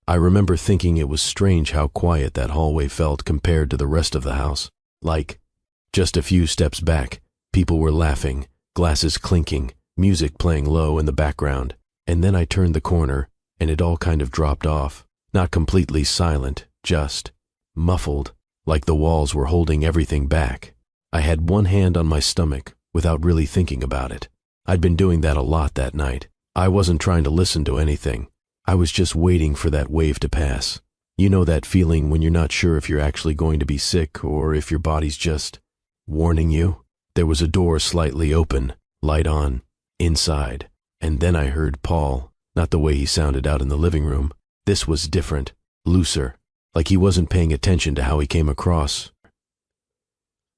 I remember thinking it was strange how quiet that hallway felt compared to the rest of the house. Like, just a few steps back, people were laughing, glasses clinking, music playing low in the background. And then I turned the corner, and it all kind of dropped off. Not completely silent, just muffled, like the walls were holding everything back. I had one hand on my stomach without really thinking about it. I'd been doing that a lot that night. I wasn't trying to listen to anything. I was just waiting for that wave to pass. You know that feeling when you're not sure if you're actually going to be sick or if your body's just warning you? There was a door slightly open, light on, inside. And then I heard Paul, not the way he sounded out in the living room. This was different, looser, like he wasn't paying attention to how he came across.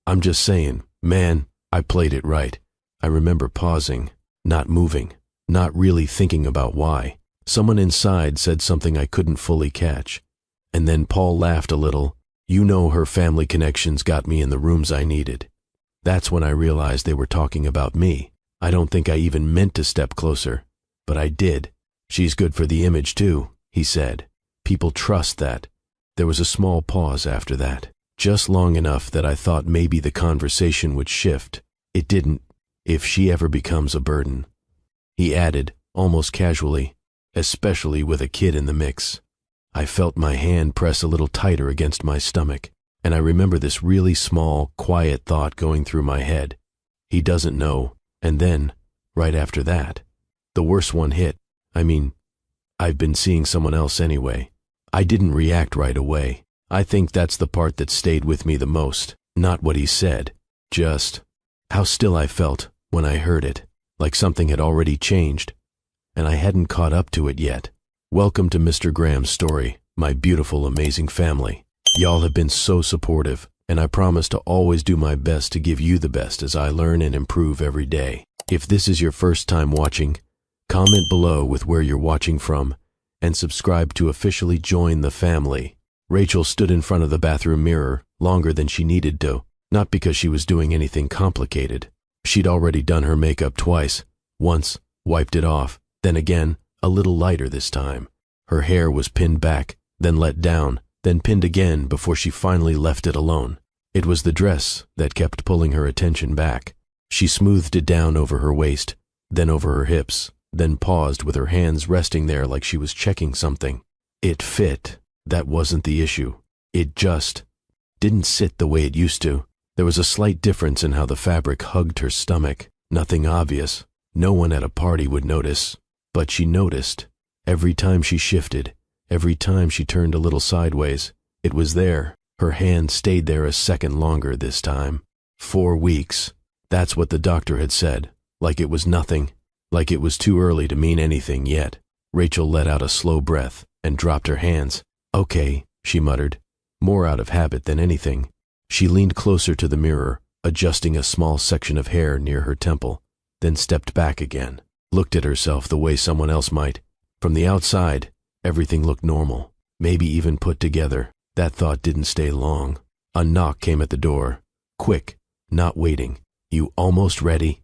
I'm just saying, man, I played it right. I remember pausing, not moving, not really thinking about why. Someone inside said something I couldn't fully catch. And then Paul laughed a little. You know, her family connections got me in the rooms I needed. That's when I realized they were talking about me. I don't think I even meant to step closer, but I did. She's good for the image too, he said. People trust that. There was a small pause after that, just long enough that I thought maybe the conversation would shift. It didn't. If she ever becomes a burden. He added, almost casually, especially with a kid in the mix. I felt my hand press a little tighter against my stomach, and I remember this really small, quiet thought going through my head. He doesn't know. And then, right after that, the worst one hit. I mean, I've been seeing someone else anyway. I didn't react right away. I think that's the part that stayed with me the most. Not what he said, just how still I felt when I heard it, like something had already changed, and I hadn't caught up to it yet. Welcome to Mr. Graham's story, my beautiful, amazing family. Y'all have been so supportive, and I promise to always do my best to give you the best as I learn and improve every day. If this is your first time watching, comment below with where you're watching from, and subscribe to officially join the family. Rachel stood in front of the bathroom mirror longer than she needed to, not because she was doing anything complicated. She'd already done her makeup twice, once, wiped it off, then again, a little lighter this time. Her hair was pinned back, then let down, then pinned again before she finally left it alone. It was the dress that kept pulling her attention back. She smoothed it down over her waist, then over her hips, then paused with her hands resting there like she was checking something. It fit. That wasn't the issue. It just didn't sit the way it used to. There was a slight difference in how the fabric hugged her stomach. Nothing obvious. No one at a party would notice. But she noticed. Every time she shifted, every time she turned a little sideways, it was there. Her hand stayed there a second longer this time. 4 weeks. That's what the doctor had said. Like it was nothing. Like it was too early to mean anything yet. Rachel let out a slow breath and dropped her hands. Okay, she muttered, more out of habit than anything. She leaned closer to the mirror, adjusting a small section of hair near her temple, then stepped back again, looked at herself the way someone else might. From the outside, everything looked normal, maybe even put together. That thought didn't stay long. A knock came at the door. Quick, not waiting. You almost ready?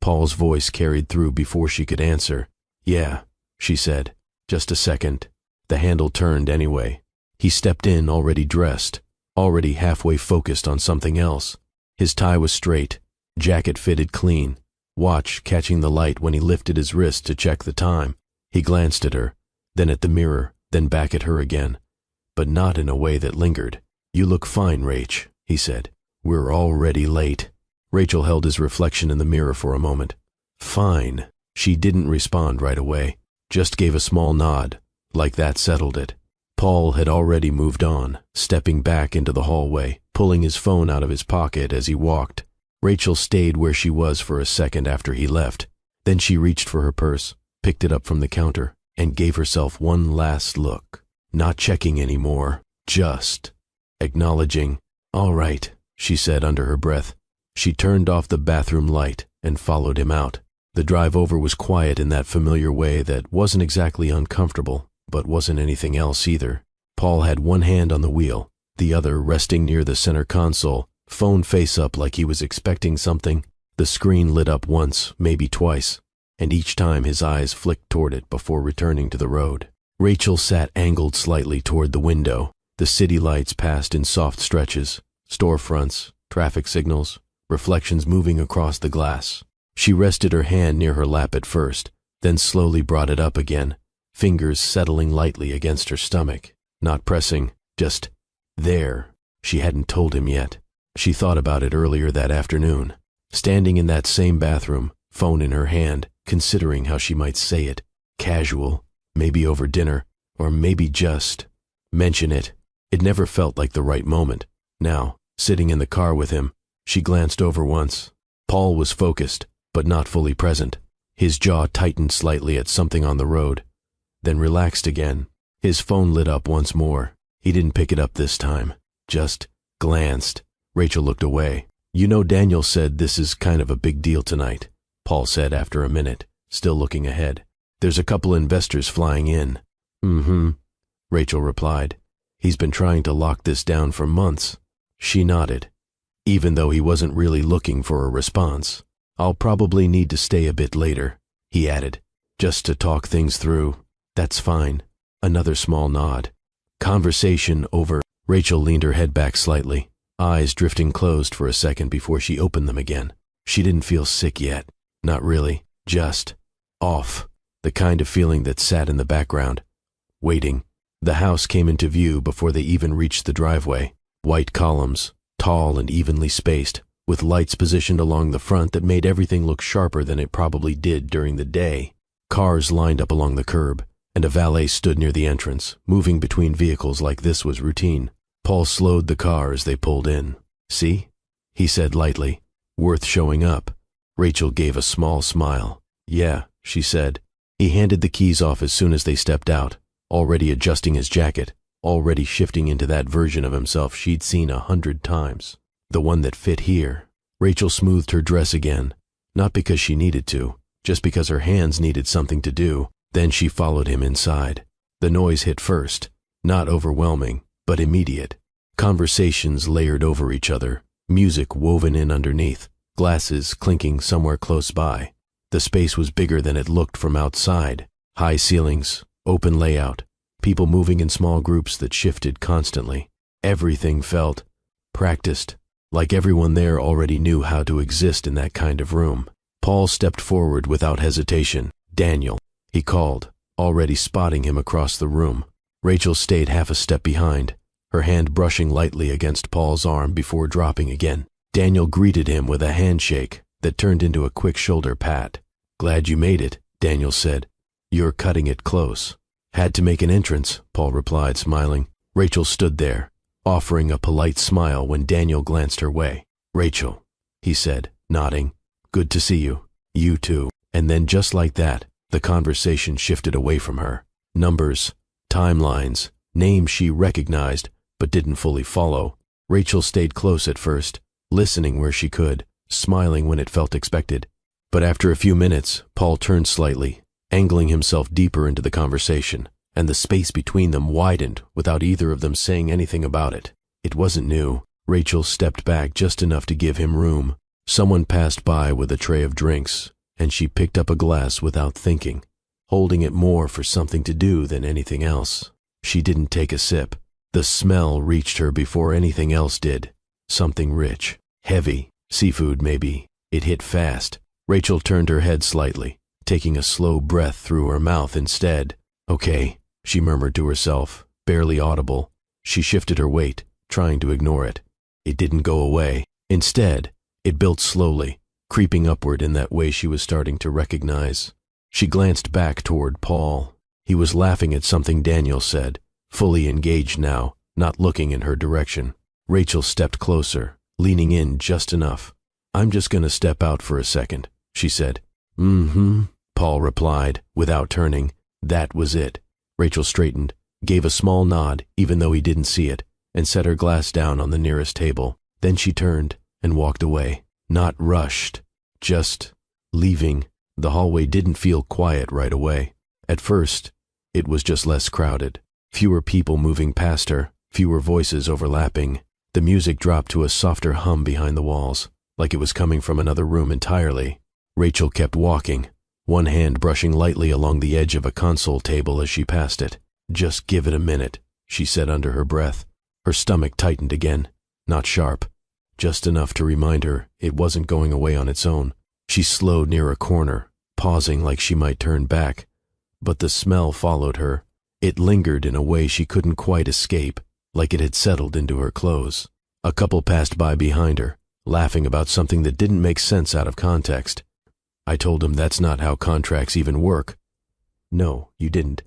Paul's voice carried through before she could answer. Yeah, she said. Just a second. The handle turned anyway. He stepped in already dressed, already halfway focused on something else. His tie was straight, jacket fitted clean, watch catching the light when he lifted his wrist to check the time. He glanced at her, then at the mirror, then back at her again, but not in a way that lingered. You look fine, Rach, he said. We're already late. Rachel held his reflection in the mirror for a moment. Fine. She didn't respond right away, just gave a small nod, like that settled it. Paul had already moved on, stepping back into the hallway, pulling his phone out of his pocket as he walked. Rachel stayed where she was for a second after he left. Then she reached for her purse, picked it up from the counter, and gave herself one last look. Not checking anymore, just acknowledging. All right, she said under her breath. She turned off the bathroom light and followed him out. The drive over was quiet in that familiar way that wasn't exactly uncomfortable, but wasn't anything else either. Paul had one hand on the wheel, the other resting near the center console, phone face up like he was expecting something. The screen lit up once, maybe twice, and each time his eyes flicked toward it before returning to the road. Rachel sat angled slightly toward the window. The city lights passed in soft stretches, storefronts, traffic signals, reflections moving across the glass. She rested her hand near her lap at first, then slowly brought it up again, fingers settling lightly against her stomach. Not pressing, just there. She hadn't told him yet. She thought about it earlier that afternoon, standing in that same bathroom, phone in her hand, considering how she might say it. Casual, maybe over dinner, or maybe just mention it. It never felt like the right moment. Now, sitting in the car with him, she glanced over once. Paul was focused, but not fully present. His jaw tightened slightly at something on the road, then relaxed again. His phone lit up once more. He didn't pick it up this time, just glanced. Rachel looked away. "You know, Daniel said this is kind of a big deal tonight," Paul said after a minute, still looking ahead. "There's a couple investors flying in." "Mm-hmm," Rachel replied. "He's been trying to lock this down for months." She nodded, even though he wasn't really looking for a response. "I'll probably need to stay a bit later," he added, "just to talk things through." "That's fine." Another small nod. Conversation over. Rachel leaned her head back slightly, eyes drifting closed for a second before she opened them again. She didn't feel sick yet. Not really. Just off. The kind of feeling that sat in the background, waiting. The house came into view before they even reached the driveway. White columns, tall and evenly spaced, with lights positioned along the front that made everything look sharper than it probably did during the day. Cars lined up along the curb, and a valet stood near the entrance. Moving between vehicles like this was routine. Paul slowed the car as they pulled in. "See?" he said lightly. "Worth showing up." Rachel gave a small smile. "Yeah," she said. He handed the keys off as soon as they stepped out, already adjusting his jacket, already shifting into that version of himself she'd seen 100 times. The one that fit here. Rachel smoothed her dress again, not because she needed to, just because her hands needed something to do. Then she followed him inside. The noise hit first, not overwhelming, but immediate. Conversations layered over each other, music woven in underneath, glasses clinking somewhere close by. The space was bigger than it looked from outside. High ceilings, open layout, people moving in small groups that shifted constantly. Everything felt practiced, like everyone there already knew how to exist in that kind of room. Paul stepped forward without hesitation. "Daniel," he called, already spotting him across the room. Rachel stayed half a step behind, her hand brushing lightly against Paul's arm before dropping again. Daniel greeted him with a handshake that turned into a quick shoulder pat. "Glad you made it," Daniel said. "You're cutting it close." "Had to make an entrance," Paul replied, smiling. Rachel stood there, offering a polite smile when Daniel glanced her way. "Rachel," he said, nodding. "Good to see you." "You too." And then just like that, the conversation shifted away from her. Numbers, timelines, names she recognized but didn't fully follow. Rachel stayed close at first, listening where she could, smiling when it felt expected. But after a few minutes, Paul turned slightly, angling himself deeper into the conversation, and the space between them widened without either of them saying anything about it. It wasn't new. Rachel stepped back just enough to give him room. Someone passed by with a tray of drinks, and she picked up a glass without thinking, holding it more for something to do than anything else. She didn't take a sip. The smell reached her before anything else did. Something rich, heavy, seafood maybe. It hit fast. Rachel turned her head slightly, taking a slow breath through her mouth instead. "Okay," she murmured to herself, barely audible. She shifted her weight, trying to ignore it. It didn't go away. Instead, it built slowly, creeping upward in that way she was starting to recognize. She glanced back toward Paul. He was laughing at something Daniel said, fully engaged now, not looking in her direction. Rachel stepped closer, leaning in just enough. "I'm just gonna step out for a second," she said. "Mm-hmm," Paul replied, without turning. That was it. Rachel straightened, gave a small nod even though he didn't see it, and set her glass down on the nearest table. Then she turned and walked away. Not rushed, just leaving. The hallway didn't feel quiet right away. At first, it was just less crowded. Fewer people moving past her, fewer voices overlapping. The music dropped to a softer hum behind the walls, like it was coming from another room entirely. Rachel kept walking, one hand brushing lightly along the edge of a console table as she passed it. Just give it a minute, she said under her breath. Her stomach tightened again, not sharp, just enough to remind her it wasn't going away on its own. She slowed near a corner, pausing like she might turn back, but the smell followed her. It lingered in a way she couldn't quite escape, like it had settled into her clothes. A couple passed by behind her, laughing about something that didn't make sense out of context. I told him that's not how contracts even work. No, you didn't.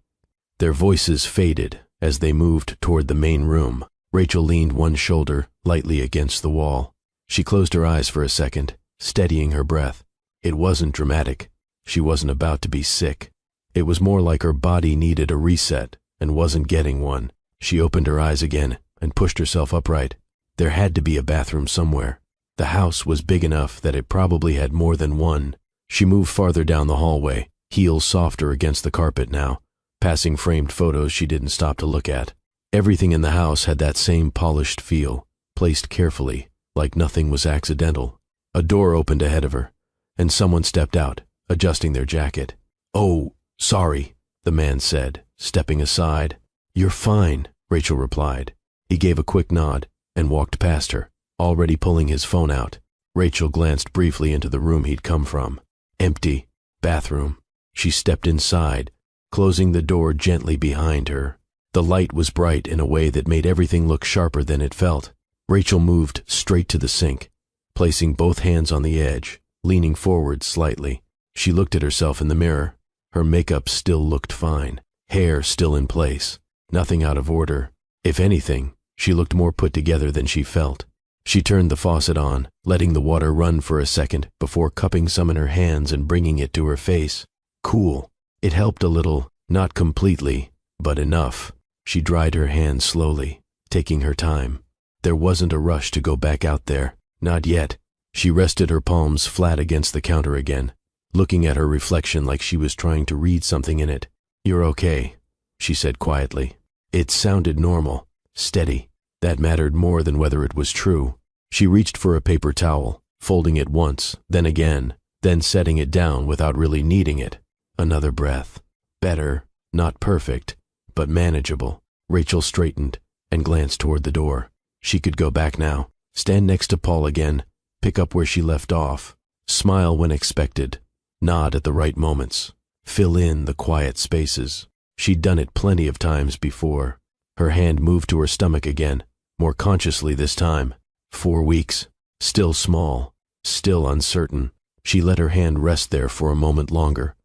Their voices faded as they moved toward the main room. Rachel leaned one shoulder lightly against the wall. She closed her eyes for a second, steadying her breath. It wasn't dramatic. She wasn't about to be sick. It was more like her body needed a reset and wasn't getting one. She opened her eyes again and pushed herself upright. There had to be a bathroom somewhere. The house was big enough that it probably had more than one. She moved farther down the hallway, heels softer against the carpet now, passing framed photos she didn't stop to look at. Everything in the house had that same polished feel, placed carefully, like nothing was accidental. A door opened ahead of her, and someone stepped out, adjusting their jacket. "Oh, sorry," the man said, stepping aside. "You're fine," Rachel replied. He gave a quick nod and walked past her, already pulling his phone out. Rachel glanced briefly into the room he'd come from. Empty. Bathroom. She stepped inside, closing the door gently behind her. The light was bright in a way that made everything look sharper than it felt. Rachel moved straight to the sink, placing both hands on the edge, leaning forward slightly. She looked at herself in the mirror. Her makeup still looked fine, hair still in place, nothing out of order. If anything, she looked more put together than she felt. She turned the faucet on, letting the water run for a second before cupping some in her hands and bringing it to her face. Cool. It helped a little, not completely, but enough. She dried her hands slowly, taking her time. There wasn't a rush to go back out there, not yet. She rested her palms flat against the counter again, looking at her reflection like she was trying to read something in it. "You're okay," she said quietly. It sounded normal, steady. That mattered more than whether it was true. She reached for a paper towel, folding it once, then again, then setting it down without really needing it. Another breath. Better, not perfect, but manageable. Rachel straightened and glanced toward the door. She could go back now, stand next to Paul again, pick up where she left off, smile when expected, nod at the right moments, fill in the quiet spaces. She'd done it plenty of times before. Her hand moved to her stomach again, more consciously this time. 4 weeks. Still small. Still uncertain. She let her hand rest there for a moment longer,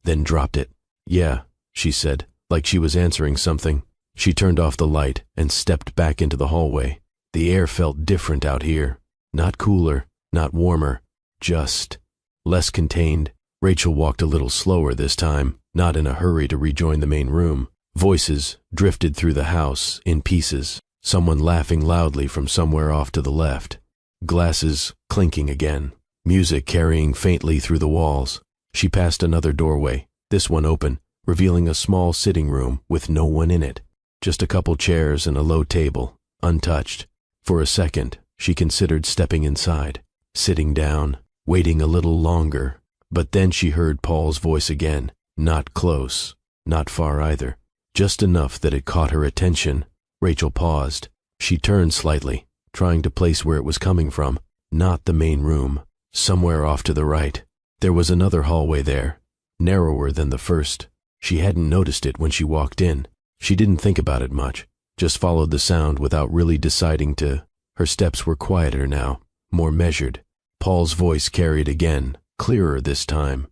then dropped it. "Yeah," she said, like she was answering something. She turned off the light and stepped back into the hallway. The air felt different out here. Not cooler, not warmer, just less contained. Rachel walked a little slower this time, not in a hurry to rejoin the main room. Voices drifted through the house in pieces, someone laughing loudly from somewhere off to the left. Glasses clinking again, music carrying faintly through the walls. She passed another doorway, this one open, revealing a small sitting room with no one in it. Just a couple chairs and a low table, untouched. For a second, she considered stepping inside, sitting down, waiting a little longer. But then she heard Paul's voice again, not close, not far either. Just enough that it caught her attention. Rachel paused. She turned slightly, trying to place where it was coming from. Not the main room. Somewhere off to the right. There was another hallway there, narrower than the first. She hadn't noticed it when she walked in. She didn't think about it much, just followed the sound without really deciding to. Her steps were quieter now, more measured. Paul's voice carried again, clearer this time.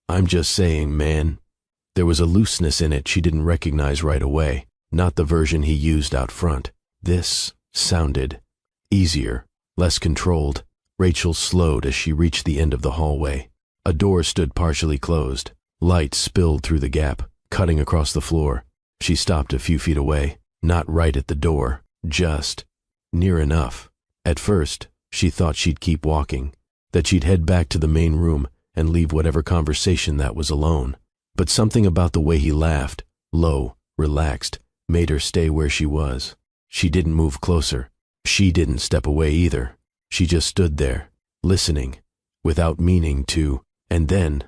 "I'm just saying, man." There was a looseness in it she didn't recognize right away, not the version he used out front. This sounded easier, less controlled. Rachel slowed as she reached the end of the hallway. A door stood partially closed. Light spilled through the gap, cutting across the floor. She stopped a few feet away, not right at the door, just near enough. At first, she thought she'd keep walking, that she'd head back to the main room and leave whatever conversation that was alone. But something about the way he laughed, low, relaxed, made her stay where she was. She didn't move closer. She didn't step away either. She just stood there, listening, without meaning to, and then,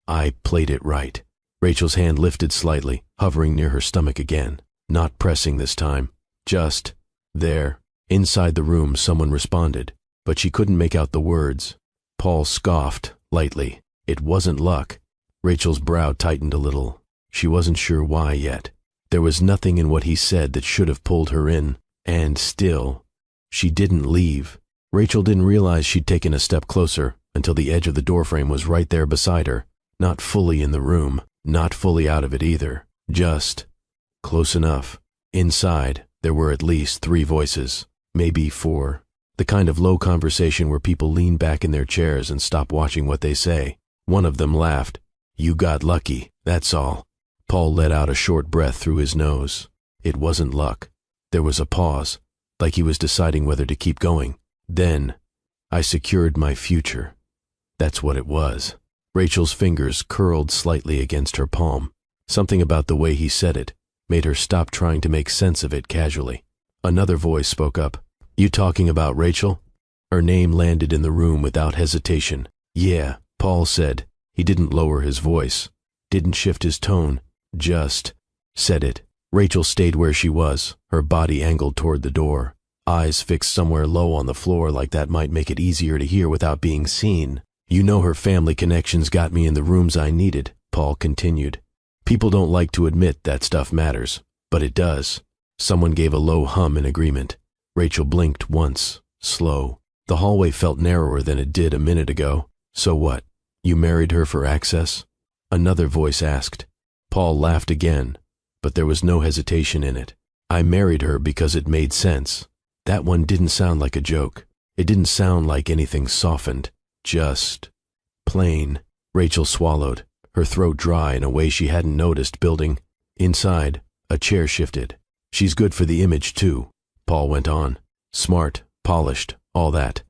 "I played it right," Rachel's hand lifted slightly, hovering near her stomach again. Not pressing this time. Just there. Inside the room, someone responded, but she couldn't make out the words. Paul scoffed, lightly. It wasn't luck. Rachel's brow tightened a little. She wasn't sure why yet. There was nothing in what he said that should have pulled her in, and still, she didn't leave. Rachel didn't realize she'd taken a step closer until the edge of the doorframe was right there beside her, not fully in the room, not fully out of it either, just close enough. Inside, there were at least 3 voices, maybe 4. The kind of low conversation where people lean back in their chairs and stop watching what they say. One of them laughed. "You got lucky, that's all." Paul let out a short breath through his nose. It wasn't luck. There was a pause, like he was deciding whether to keep going. Then, "I secured my future." That's what it was. Rachel's fingers curled slightly against her palm. Something about the way he said it made her stop trying to make sense of it casually. Another voice spoke up. "You talking about Rachel?" Her name landed in the room without hesitation. "Yeah," Paul said. He didn't lower his voice, didn't shift his tone, just said it. Rachel stayed where she was, her body angled toward the door, eyes fixed somewhere low on the floor like that might make it easier to hear without being seen. "You know her family connections got me in the rooms I needed," Paul continued. "People don't like to admit that stuff matters, but it does." Someone gave a low hum in agreement. Rachel blinked once, slow. The hallway felt narrower than it did a minute ago. "So what? You married her for access?" Another voice asked. Paul laughed again, but there was no hesitation in it. "I married her because it made sense." That one didn't sound like a joke. It didn't sound like anything softened. Just plain. Rachel swallowed, her throat dry in a way she hadn't noticed building. Inside, a chair shifted. "She's good for the image, too," Paul went on. "Smart, polished, all that.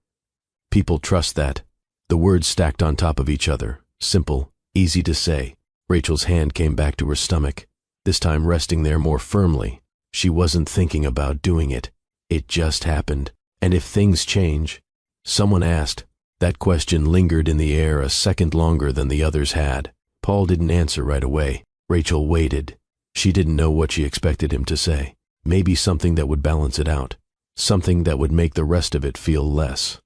People trust that." The words stacked on top of each other, simple, easy to say. Rachel's hand came back to her stomach, this time resting there more firmly. She wasn't thinking about doing it. It just happened. "And if things change?" Someone asked. That question lingered in the air a second longer than the others had. Paul didn't answer right away. Rachel waited. She didn't know what she expected him to say. Maybe something that would balance it out. Something that would make the rest of it feel less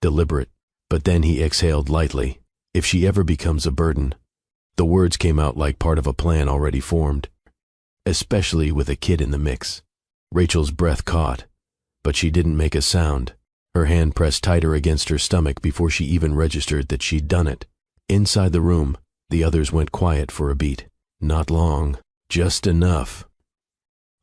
deliberate. But then he exhaled lightly. "If she ever becomes a burden." The words came out like part of a plan already formed. "Especially with a kid in the mix." Rachel's breath caught, but she didn't make a sound. Her hand pressed tighter against her stomach before she even registered that she'd done it. Inside the room, the others went quiet for a beat. Not long, just enough.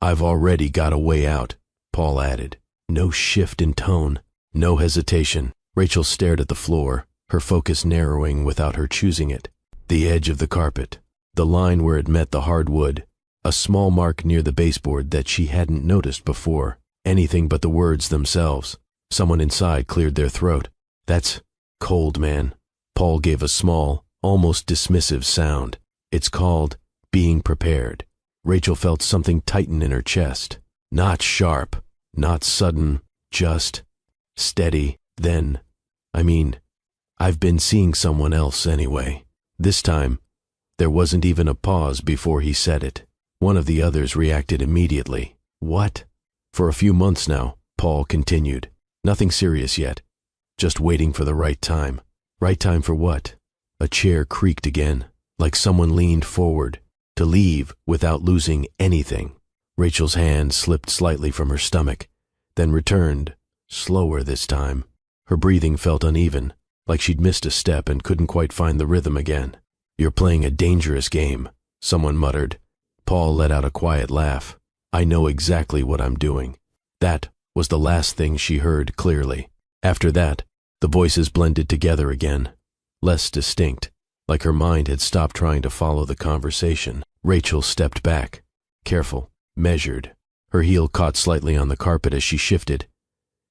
"I've already got a way out," Paul added. No shift in tone, no hesitation. Rachel stared at the floor, her focus narrowing without her choosing it. The edge of the carpet, the line where it met the hardwood, a small mark near the baseboard that she hadn't noticed before. Anything but the words themselves. Someone inside cleared their throat. "That's cold, man." Paul gave a small, almost dismissive sound. "It's called being prepared." Rachel felt something tighten in her chest. Not sharp, not sudden, just steady. Then, I've been seeing someone else anyway. This time, there wasn't even a pause before he said it. One of the others reacted immediately. "What?" "For a few months now," Paul continued. "Nothing serious yet. Just waiting for the right time." "Right time for what?" A chair creaked again, like someone leaned forward, to leave without losing anything. Rachel's hand slipped slightly from her stomach, then returned, slower this time. Her breathing felt uneven, like she'd missed a step and couldn't quite find the rhythm again. "You're playing a dangerous game," someone muttered. Paul let out a quiet laugh. "I know exactly what I'm doing." That was the last thing she heard clearly. After that, the voices blended together again, less distinct, like her mind had stopped trying to follow the conversation. Rachel stepped back, careful, measured. Her heel caught slightly on the carpet as she shifted,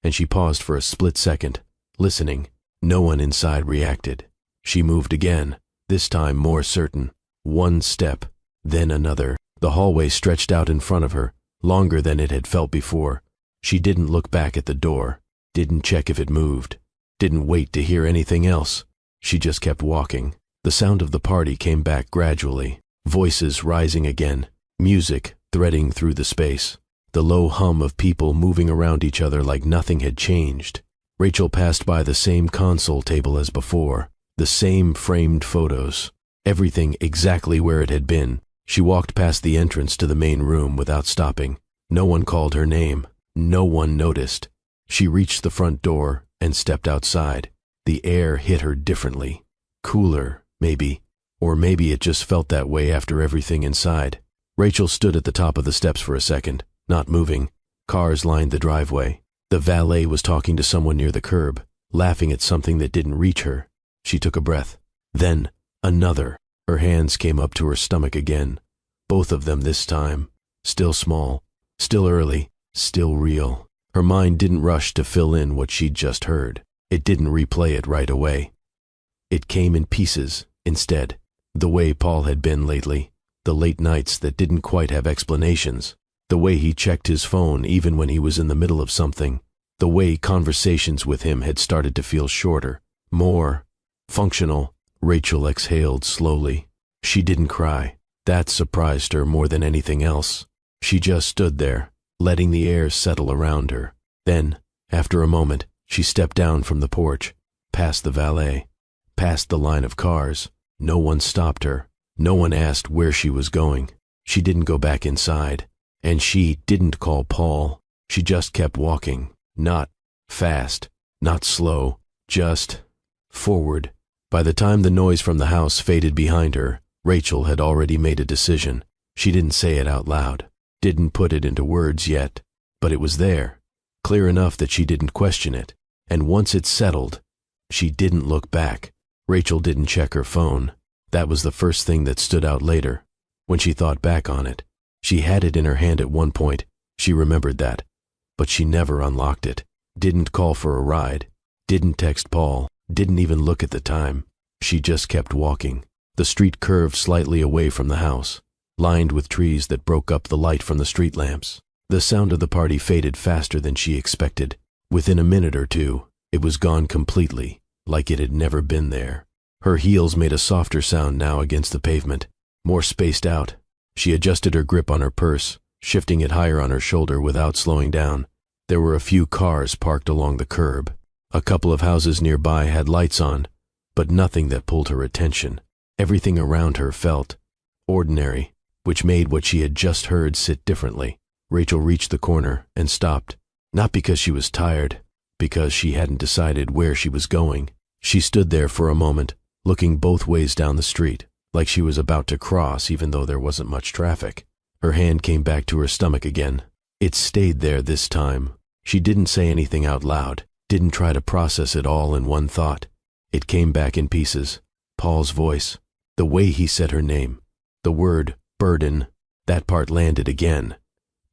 and she paused for a split second, listening. No one inside reacted. She moved again, this time more certain. One step, then another. The hallway stretched out in front of her, longer than it had felt before. She didn't look back at the door, didn't check if it moved, didn't wait to hear anything else. She just kept walking. The sound of the party came back gradually, Voices rising again, music threading through the space, the low hum of people moving around each other like nothing had changed. Rachel passed by the same console table as before, the same framed photos, everything exactly where it had been. She walked past the entrance to the main room without stopping. No one called her name. No one noticed. She reached the front door and stepped outside. The air hit her differently. Cooler, maybe. Or maybe it just felt that way after everything inside. Rachel stood at the top of the steps for a second, not moving. Cars lined the driveway. The valet was talking to someone near the curb, laughing at something that didn't reach her. She took a breath. Then, another. Her hands came up to her stomach again. Both of them this time. Still small. Still early. Still real. Her mind didn't rush to fill in what she'd just heard. It didn't replay it right away. It came in pieces, instead. The way Paul had been lately. The late nights that didn't quite have explanations. The way he checked his phone even when he was in the middle of something. The way conversations with him had started to feel shorter. More functional. Rachel exhaled slowly. She didn't cry. That surprised her more than anything else. She just stood there, letting the air settle around her. Then, after a moment, she stepped down from the porch, past the valet, past the line of cars. No one stopped her. No one asked where she was going. She didn't go back inside. And she didn't call Paul. She just kept walking. Not fast, not slow, just forward. By the time the noise from the house faded behind her, Rachel had already made a decision. She didn't say it out loud, didn't put it into words yet, but it was there, clear enough that she didn't question it. And once it settled, she didn't look back. Rachel didn't check her phone. That was the first thing that stood out later, when she thought back on it. She had it in her hand at one point, she remembered that, but she never unlocked it, didn't call for a ride, didn't text Paul, didn't even look at the time. She just kept walking. The street curved slightly away from the house, lined with trees that broke up the light from the street lamps. The sound of the party faded faster than she expected. Within a minute or two, it was gone completely, like it had never been there. Her heels made a softer sound now against the pavement, more spaced out. She adjusted her grip on her purse, shifting it higher on her shoulder without slowing down. There were a few cars parked along the curb. A couple of houses nearby had lights on, but nothing that pulled her attention. Everything around her felt ordinary, which made what she had just heard sit differently. Rachel reached the corner and stopped, not because she was tired, because she hadn't decided where she was going. She stood there for a moment, looking both ways down the street, like she was about to cross even though there wasn't much traffic. Her hand came back to her stomach again. It stayed there this time. She didn't say anything out loud, didn't try to process it all in one thought. It came back in pieces. Paul's voice, the way he said her name, the word burden, that part landed again.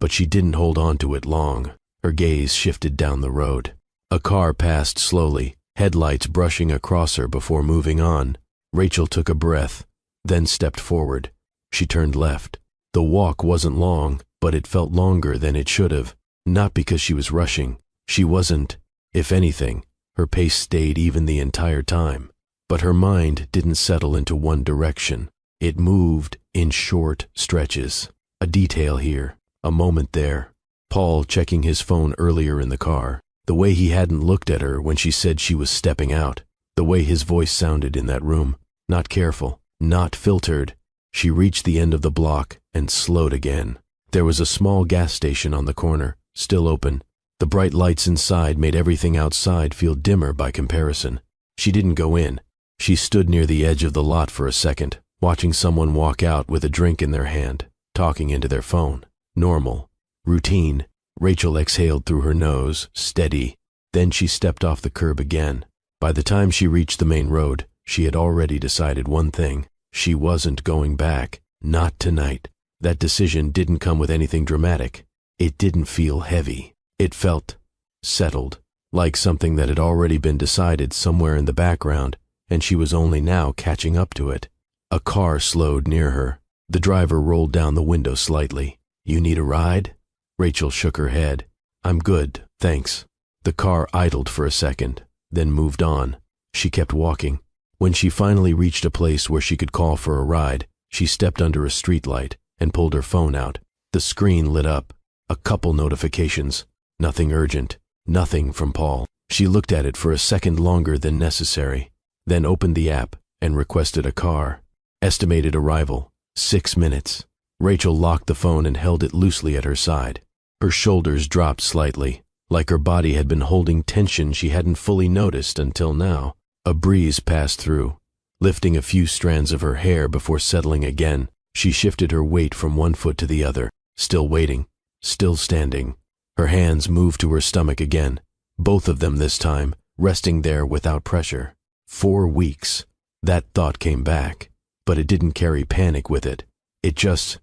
But she didn't hold on to it long. Her gaze shifted down the road. A car passed slowly, headlights brushing across her before moving on. Rachel took a breath, then stepped forward. She turned left. The walk wasn't long, but it felt longer than it should have. Not because she was rushing. She wasn't. If anything, her pace stayed even the entire time. But her mind didn't settle into one direction. It moved in short stretches. A detail here, a moment there. Paul checking his phone earlier in the car. The way he hadn't looked at her when she said she was stepping out. The way his voice sounded in that room. Not careful, not filtered. She reached the end of the block and slowed again. There was a small gas station on the corner, still open. The bright lights inside made everything outside feel dimmer by comparison. She didn't go in. She stood near the edge of the lot for a second, watching someone walk out with a drink in their hand, talking into their phone. Normal. Routine. Rachel exhaled through her nose, steady. Then she stepped off the curb again. By the time she reached the main road, she had already decided one thing. She wasn't going back. Not tonight. That decision didn't come with anything dramatic. It didn't feel heavy. It felt settled, like something that had already been decided somewhere in the background, and she was only now catching up to it. A car slowed near her. The driver rolled down the window slightly. "You need a ride?" Rachel shook her head. "I'm good, thanks." The car idled for a second, then moved on. She kept walking. When she finally reached a place where she could call for a ride, She stepped under a streetlight and pulled her phone out. The screen lit up. A couple notifications. Nothing urgent. Nothing from Paul. She looked at it for a second longer than necessary, then opened the app and requested a car. Estimated arrival, 6 minutes. Rachel locked the phone and held it loosely at her side. Her shoulders dropped slightly, like her body had been holding tension she hadn't fully noticed until now. A breeze passed through, lifting a few strands of her hair before settling again. She shifted her weight from one foot to the other, still waiting, still standing. Her hands moved to her stomach again, both of them this time, resting there without pressure. 4 weeks. That thought came back, but it didn't carry panic with it. It just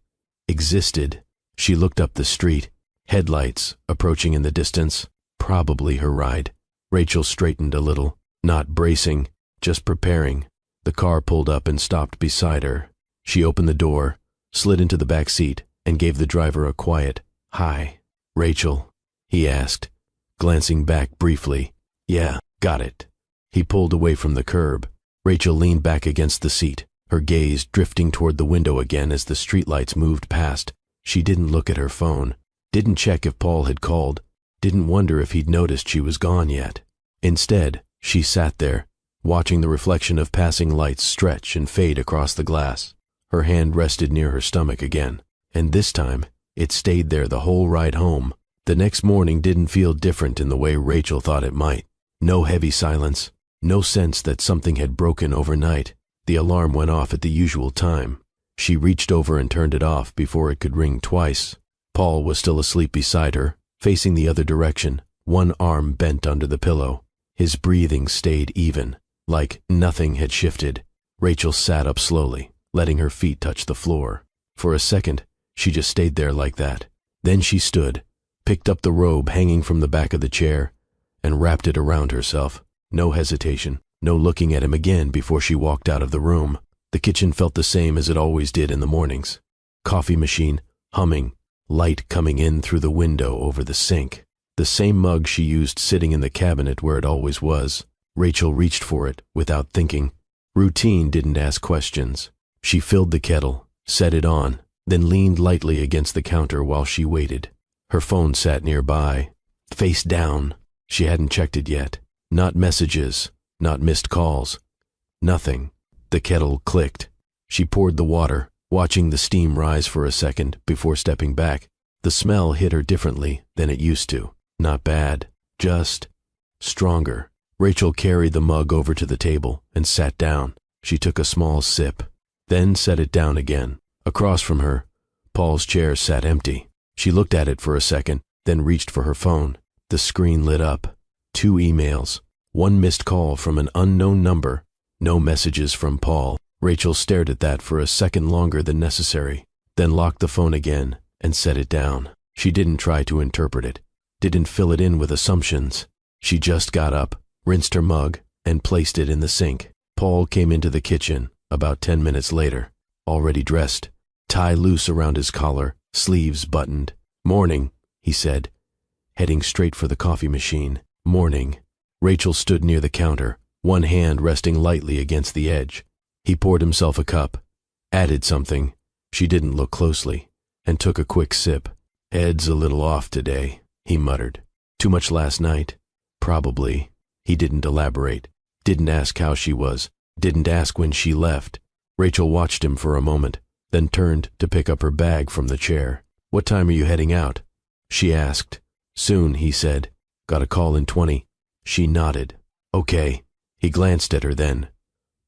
existed. She looked up the street, headlights approaching in the distance, probably her ride. Rachel straightened a little, not bracing, just preparing. The car pulled up and stopped beside her. She opened the door, slid into the back seat, and gave the driver a quiet, "Hi, Rachel?" he asked, glancing back briefly. "Yeah, got it." He pulled away from the curb. Rachel leaned back against the seat, her gaze drifting toward the window again as the streetlights moved past. She didn't look at her phone, didn't check if Paul had called, didn't wonder if he'd noticed she was gone yet. Instead, she sat there, watching the reflection of passing lights stretch and fade across the glass. Her hand rested near her stomach again, and this time, it stayed there the whole ride home. The next morning didn't feel different in the way Rachel thought it might. No heavy silence, no sense that something had broken overnight. The alarm went off at the usual time. She reached over and turned it off before it could ring twice. Paul was still asleep beside her, facing the other direction, one arm bent under the pillow. His breathing stayed even, like nothing had shifted. Rachel sat up slowly, letting her feet touch the floor. For a second, she just stayed there like that. Then she stood, picked up the robe hanging from the back of the chair, and wrapped it around herself. No hesitation, no looking at him again before she walked out of the room. The kitchen felt the same as it always did in the mornings. Coffee machine, humming, light coming in through the window over the sink. The same mug she used sitting in the cabinet where it always was. Rachel reached for it without thinking. Routine didn't ask questions. She filled the kettle, set it on, then leaned lightly against the counter while she waited. Her phone sat nearby, face down. She hadn't checked it yet. Not messages, not missed calls. Nothing. The kettle clicked. She poured the water, watching the steam rise for a second before stepping back. The smell hit her differently than it used to. Not bad, just stronger. Rachel carried the mug over to the table and sat down. She took a small sip, then set it down again. Across from her, Paul's chair sat empty. She looked at it for a second, then reached for her phone. The screen lit up. 2 emails. 1 missed call from an unknown number. No messages from Paul. Rachel stared at that for a second longer than necessary, then locked the phone again and set it down. She didn't try to interpret it, didn't fill it in with assumptions. She just got up, rinsed her mug, and placed it in the sink. Paul came into the kitchen about 10 minutes later, already dressed, tie loose around his collar, sleeves buttoned. "Morning," he said, heading straight for the coffee machine. "Morning." Rachel stood near the counter, one hand resting lightly against the edge. He poured himself a cup, added something, she didn't look closely, and took a quick sip. "Head's a little off today," he muttered. "Too much last night?" "Probably." He didn't elaborate, didn't ask how she was, didn't ask when she left. Rachel watched him for a moment, then turned to pick up her bag from the chair. "What time are you heading out?" she asked. "Soon," he said. "Got a call in 20. She nodded. "Okay." He glanced at her then,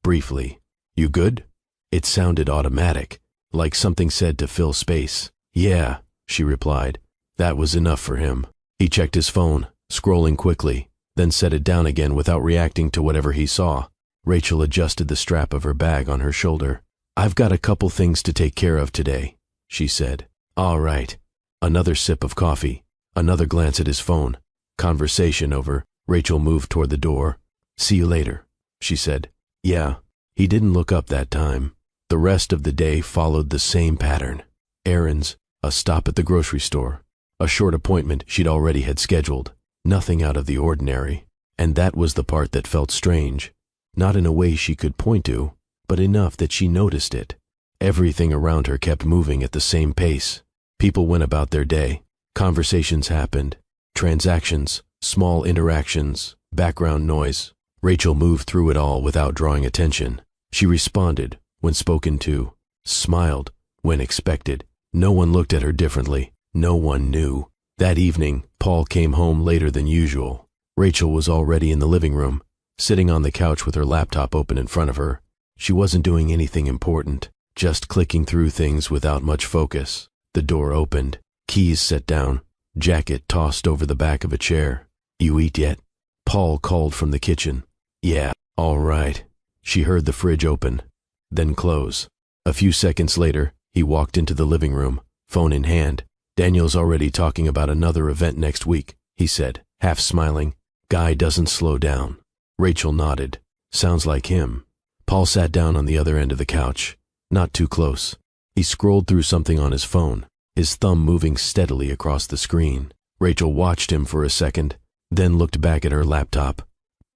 briefly. "You good?" It sounded automatic, like something said to fill space. "Yeah," she replied. That was enough for him. He checked his phone, scrolling quickly, then set it down again without reacting to whatever he saw. Rachel adjusted the strap of her bag on her shoulder. "I've got a couple things to take care of today," she said. "All right." Another sip of coffee, another glance at his phone. Conversation over, Rachel moved toward the door. "See you later," she said. "Yeah." He didn't look up that time. The rest of the day followed the same pattern. Errands, a stop at the grocery store, a short appointment she'd already had scheduled. Nothing out of the ordinary. And that was the part that felt strange. Not in a way she could point to, but enough that she noticed it. Everything around her kept moving at the same pace. People went about their day. Conversations happened. Transactions, small interactions, background noise. Rachel moved through it all without drawing attention. She responded when spoken to, smiled when expected. No one looked at her differently. No one knew. That evening, Paul came home later than usual. Rachel was already in the living room, sitting on the couch with her laptop open in front of her. She wasn't doing anything important, just clicking through things without much focus. The door opened, keys set down, jacket tossed over the back of a chair. "You eat yet?" Paul called from the kitchen. "Yeah, all right." She heard the fridge open, then close. A few seconds later, he walked into the living room, phone in hand. "Daniel's already talking about another event next week," he said, half smiling. "Guy doesn't slow down." Rachel nodded. "Sounds like him." Paul sat down on the other end of the couch, not too close. He scrolled through something on his phone, his thumb moving steadily across the screen. Rachel watched him for a second, then looked back at her laptop.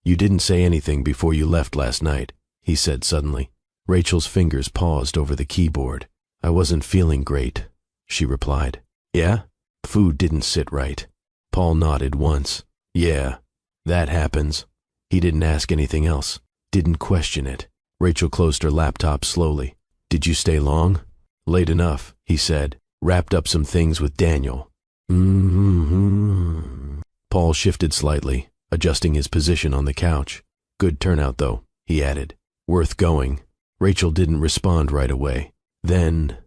"You didn't say anything before you left last night," he said suddenly. Rachel's fingers paused over the keyboard. "I wasn't feeling great," she replied. "Yeah? Food didn't sit right." Paul nodded once. "Yeah, that happens." He didn't ask anything else, didn't question it. Rachel closed her laptop slowly. "Did you stay long?" "Late enough," he said. "Wrapped up some things with Daniel." Paul shifted slightly, adjusting his position on the couch. "Good turnout, though," he added. "Worth going." Rachel didn't respond right away. Then,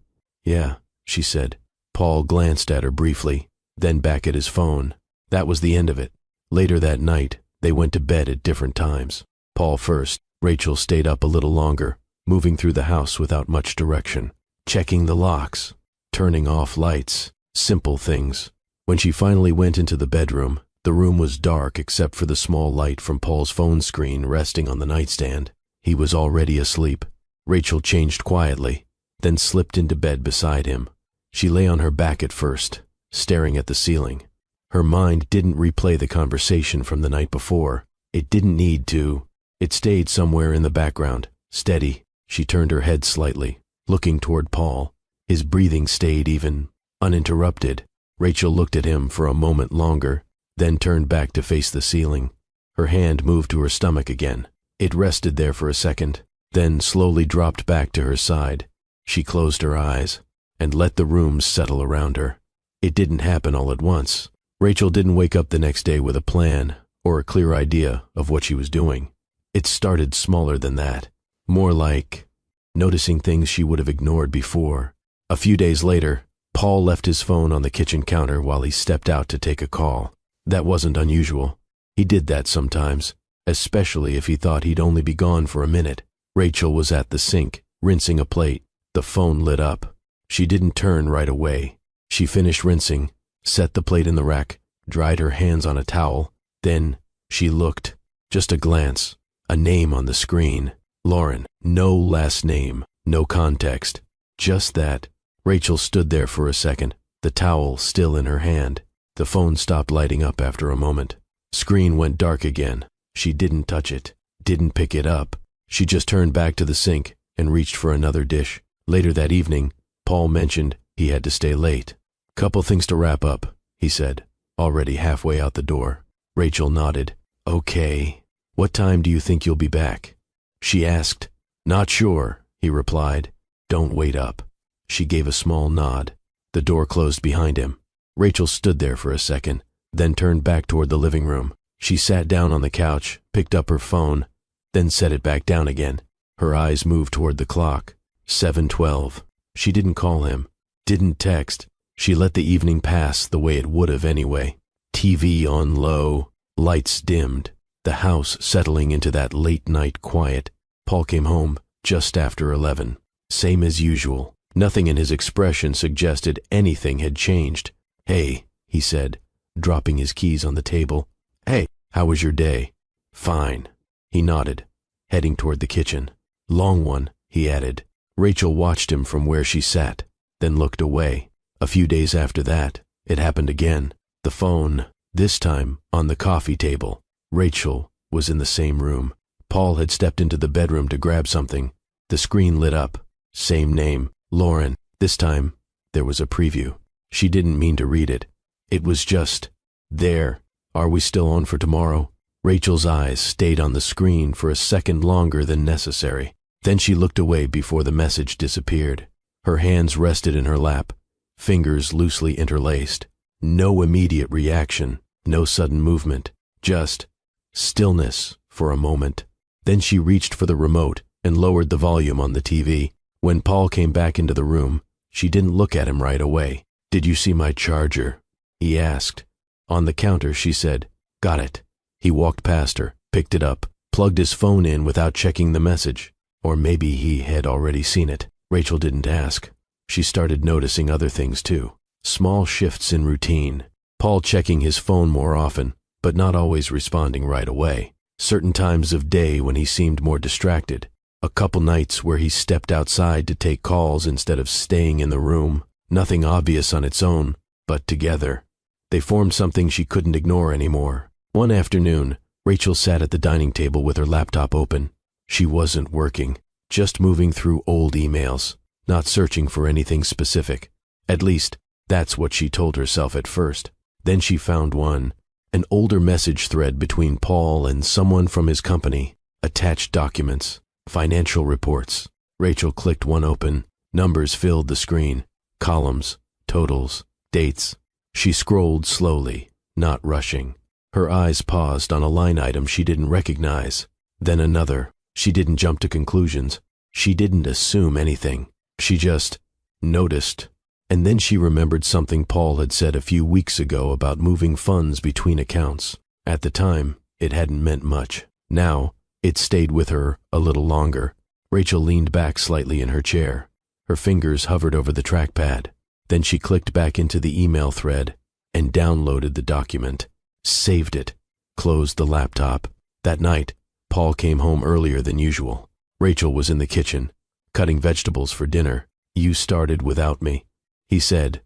"Yeah," she said. Paul glanced at her briefly, then back at his phone. That was the end of it. Later that night, they went to bed at different times. Paul first. Rachel stayed up a little longer, moving through the house without much direction, checking the locks, turning off lights, simple things. When she finally went into the bedroom, the room was dark except for the small light from Paul's phone screen resting on the nightstand. He was already asleep. Rachel changed quietly, then slipped into bed beside him. She lay on her back at first, staring at the ceiling. Her mind didn't replay the conversation from the night before. It didn't need to. It stayed somewhere in the background, steady. She turned her head slightly, looking toward Paul. His breathing stayed even, uninterrupted. Rachel looked at him for a moment longer, then turned back to face the ceiling. Her hand moved to her stomach again. It rested there for a second, then slowly dropped back to her side. She closed her eyes and let the room settle around her. It didn't happen all at once. Rachel didn't wake up the next day with a plan or a clear idea of what she was doing. It started smaller than that, more like noticing things she would have ignored before. A few days later, Paul left his phone on the kitchen counter while he stepped out to take a call. That wasn't unusual. He did that sometimes, especially if he thought he'd only be gone for a minute. Rachel was at the sink, rinsing a plate. The phone lit up. She didn't turn right away. She finished rinsing, set the plate in the rack, dried her hands on a towel. Then she looked. Just a glance. A name on the screen. Lauren. No last name. No context. Just that. Rachel stood there for a second, the towel still in her hand. The phone stopped lighting up after a moment. Screen went dark again. She didn't touch it, didn't pick it up. She just turned back to the sink and reached for another dish. Later that evening, Paul mentioned he had to stay late. "Couple things to wrap up," he said, already halfway out the door. Rachel nodded. "Okay. What time do you think you'll be back?" She asked. "Not sure," he replied. "Don't wait up." She gave a small nod. The door closed behind him. Rachel stood there for a second, then turned back toward the living room. She sat down on the couch, picked up her phone, then set it back down again. Her eyes moved toward the clock. 7:12. She didn't call him, didn't text. She let the evening pass the way it would have anyway. TV on low, lights dimmed, the house settling into that late-night quiet. Paul came home just after 11. Same as usual. Nothing in his expression suggested anything had changed. "Hey," he said, dropping his keys on the table. "Hey, how was your day?" "Fine." He nodded, heading toward the kitchen. "Long one," he added. Rachel watched him from where she sat, then looked away. A few days after that, it happened again. The phone, this time on the coffee table. Rachel was in the same room. Paul had stepped into the bedroom to grab something. The screen lit up. Same name, Lauren. This time, there was a preview. She didn't mean to read it. It was just, there. Are we still on for tomorrow? Rachel's eyes stayed on the screen for a second longer than necessary. Then she looked away before the message disappeared. Her hands rested in her lap, fingers loosely interlaced. No immediate reaction, no sudden movement, just stillness for a moment. Then she reached for the remote and lowered the volume on the TV. When Paul came back into the room, she didn't look at him right away. "Did you see my charger?" he asked. On the counter, she said, "Got it." He walked past her, picked it up, plugged his phone in without checking the message. Or maybe he had already seen it. Rachel didn't ask. She started noticing other things too. Small shifts in routine. Paul checking his phone more often, but not always responding right away. Certain times of day when he seemed more distracted. A couple nights where he stepped outside to take calls instead of staying in the room. Nothing obvious on its own, but together. They formed something she couldn't ignore anymore. One afternoon, Rachel sat at the dining table with her laptop open. She wasn't working, just moving through old emails, not searching for anything specific. At least, that's what she told herself at first. Then she found one, an older message thread between Paul and someone from his company, attached documents, financial reports. Rachel clicked one open. Numbers filled the screen, columns, totals, dates. She scrolled slowly, not rushing. Her eyes paused on a line item she didn't recognize, then another. She didn't jump to conclusions. She didn't assume anything. She just noticed. And then she remembered something Paul had said a few weeks ago about moving funds between accounts. At the time, it hadn't meant much. Now, it stayed with her a little longer. Rachel leaned back slightly in her chair. Her fingers hovered over the trackpad. Then she clicked back into the email thread and downloaded the document. Saved it. Closed the laptop. That night, Paul came home earlier than usual. Rachel was in the kitchen, cutting vegetables for dinner. "You started without me," he said.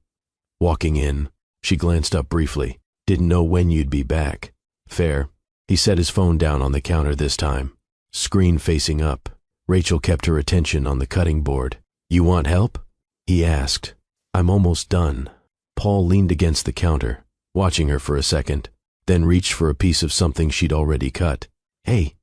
Walking in, she glanced up briefly. "Didn't know when you'd be back." "Fair." He set his phone down on the counter this time, screen facing up. Rachel kept her attention on the cutting board. "You want help?" he asked. "I'm almost done." Paul leaned against the counter, watching her for a second, then reached for a piece of something she'd already cut. "Hey,"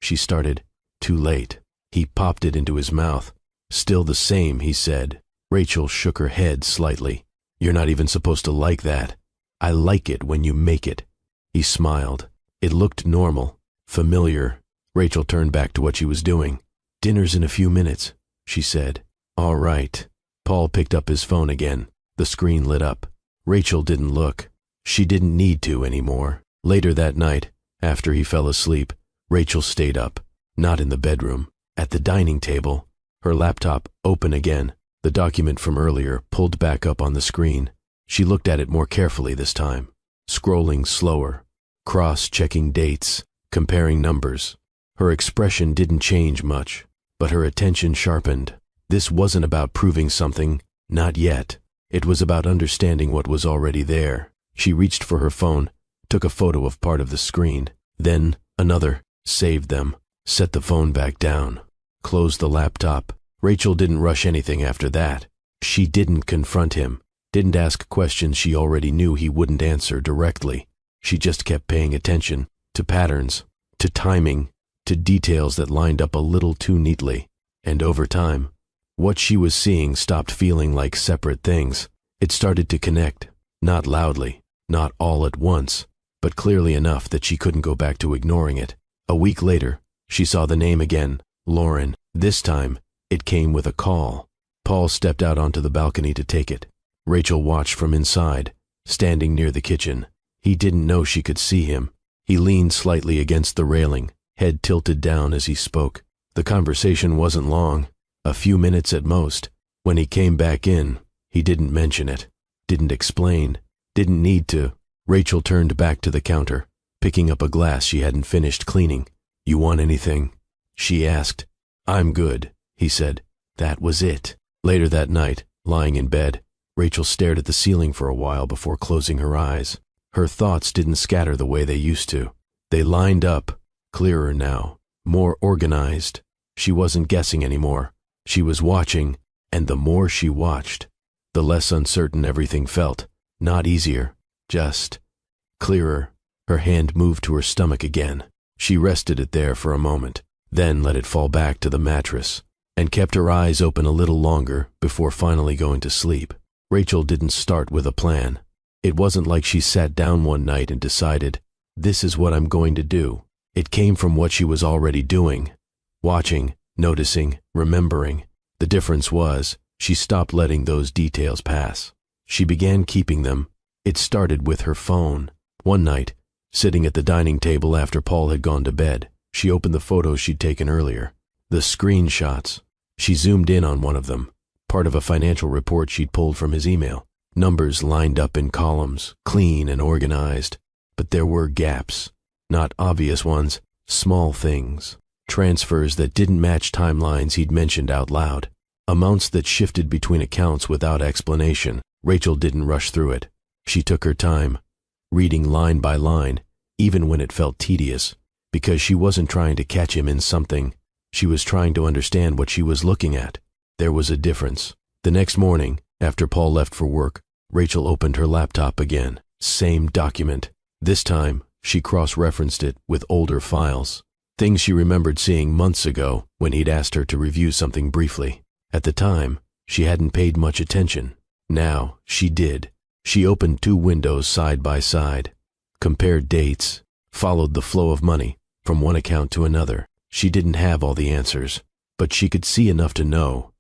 she started. Too late. He popped it into his mouth. "Still the same," he said. Rachel shook her head slightly. "You're not even supposed to like that. I like it when you make it." He smiled. It looked normal, familiar. Rachel turned back to what she was doing. "Dinner's in a few minutes," she said. "All right." Paul picked up his phone again. The screen lit up. Rachel didn't look. She didn't need to anymore. Later that night, after he fell asleep, Rachel stayed up, not in the bedroom, at the dining table, her laptop open again, the document from earlier pulled back up on the screen. She looked at it more carefully this time, scrolling slower, cross-checking dates, comparing numbers. Her expression didn't change much, but her attention sharpened. This wasn't about proving something, not yet. It was about understanding what was already there. She reached for her phone, took a photo of part of the screen, then another, saved them, set the phone back down, closed the laptop. Rachel didn't rush anything after that. She didn't confront him, didn't ask questions she already knew he wouldn't answer directly. She just kept paying attention to patterns, to timing, to details that lined up a little too neatly. And over time, what she was seeing stopped feeling like separate things. It started to connect, not loudly, not all at once, but clearly enough that she couldn't go back to ignoring it. A week later, she saw the name again, Lauren. This time, it came with a call. Paul stepped out onto the balcony to take it. Rachel watched from inside, standing near the kitchen. He didn't know she could see him. He leaned slightly against the railing, head tilted down as he spoke. The conversation wasn't long, a few minutes at most. When he came back in, he didn't mention it, didn't explain, didn't need to. Rachel turned back to the counter, picking up a glass she hadn't finished cleaning. "You want anything?" she asked. "I'm good," he said. That was it. Later that night, lying in bed, Rachel stared at the ceiling for a while before closing her eyes. Her thoughts didn't scatter the way they used to. They lined up, clearer now, more organized. She wasn't guessing anymore, She was watching, and the more she watched, the less uncertain everything felt. Not easier, just clearer. Her hand moved to her stomach again. She rested it there for a moment, then let it fall back to the mattress, and kept her eyes open a little longer before finally going to sleep. Rachel didn't start with a plan. It wasn't like she sat down one night and decided, "This is what I'm going to do." It came from what she was already doing. Watching, noticing, remembering. The difference was, she stopped letting those details pass. She began keeping them. It started with her phone. One night, sitting at the dining table after Paul had gone to bed, she opened the photos she'd taken earlier. The screenshots. She zoomed in on one of them, part of a financial report she'd pulled from his email. Numbers lined up in columns, clean and organized. But there were gaps. Not obvious ones, small things. Transfers that didn't match timelines he'd mentioned out loud. Amounts that shifted between accounts without explanation. Rachel didn't rush through it. She took her time, reading line by line, even when it felt tedious, because she wasn't trying to catch him in something. She was trying to understand what she was looking at. There was a difference. The next morning, after Paul left for work, Rachel opened her laptop again. Same document. This time, she cross-referenced it with older files. Things she remembered seeing months ago when he'd asked her to review something briefly. At the time, she hadn't paid much attention. Now, she did. She opened 2 windows side by side, compared dates, followed the flow of money from one account to another. She didn't have all the answers, but she could see enough to know.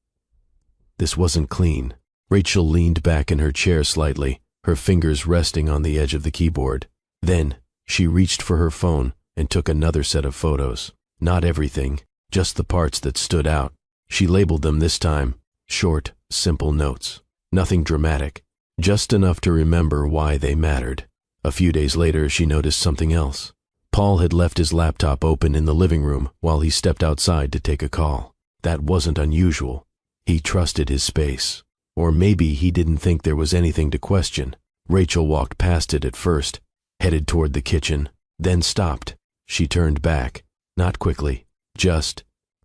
This wasn't clean. Rachel leaned back in her chair slightly, her fingers resting on the edge of the keyboard. Then, she reached for her phone and took another set of photos. Not everything, just the parts that stood out. She labeled them this time, short, simple notes. Nothing dramatic, just enough to remember why they mattered. A few days later, she noticed something else. Paul had left his laptop open in the living room while he stepped outside to take a call. That wasn't unusual. He trusted his space. Or maybe he didn't think there was anything to question. Rachel walked past it at first, headed toward the kitchen, then stopped. She turned back, not quickly, just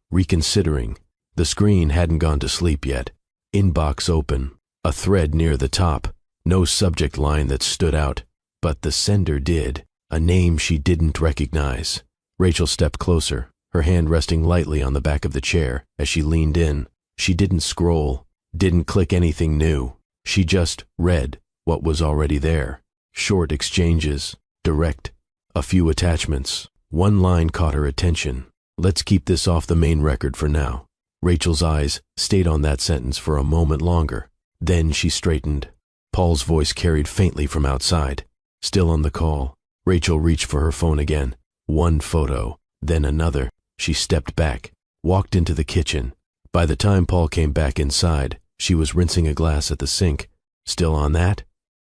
reconsidering. The screen hadn't gone to sleep yet. Inbox open, a thread near the top, no subject line that stood out, but the sender did, a name she didn't recognize. Rachel stepped closer, her hand resting lightly on the back of the chair as she leaned in. She didn't scroll, didn't click anything new. She just read what was already there. Short exchanges, direct, a few attachments. One line caught her attention. "Let's keep this off the main record for now." Rachel's eyes stayed on that sentence for a moment longer. Then she straightened. Paul's voice carried faintly from outside. Still on the call, Rachel reached for her phone again. One photo, then another. She stepped back, walked into the kitchen. By the time Paul came back inside, she was rinsing a glass at the sink. "Still on that?"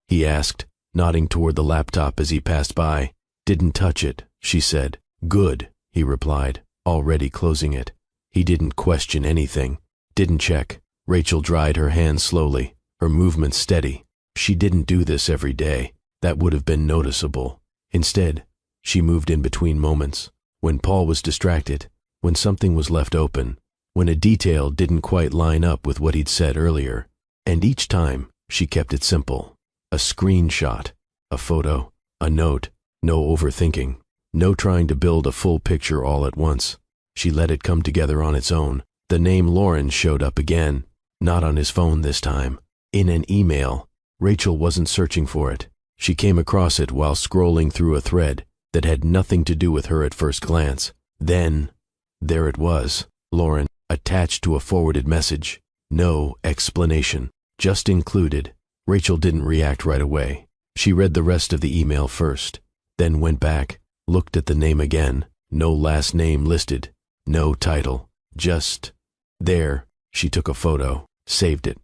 he asked, nodding toward the laptop as he passed by. "Didn't touch it," she said. "Good," he replied, already closing it. He didn't question anything, didn't check. Rachel dried her hands slowly, her movements steady. She didn't do this every day. That would have been noticeable. Instead, she moved in between moments. When Paul was distracted, when something was left open, when a detail didn't quite line up with what he'd said earlier. And each time, she kept it simple. A screenshot, a photo, a note, no overthinking, no trying to build a full picture all at once. She let it come together on its own. The name Lauren showed up again, not on his phone this time. In an email. Rachel wasn't searching for it. She came across it while scrolling through a thread that had nothing to do with her at first glance. Then, there it was, Lauren, attached to a forwarded message. No explanation, just included. Rachel didn't react right away. She read the rest of the email first, then went back, looked at the name again. No last name listed, no title, just there. She took a photo, saved it,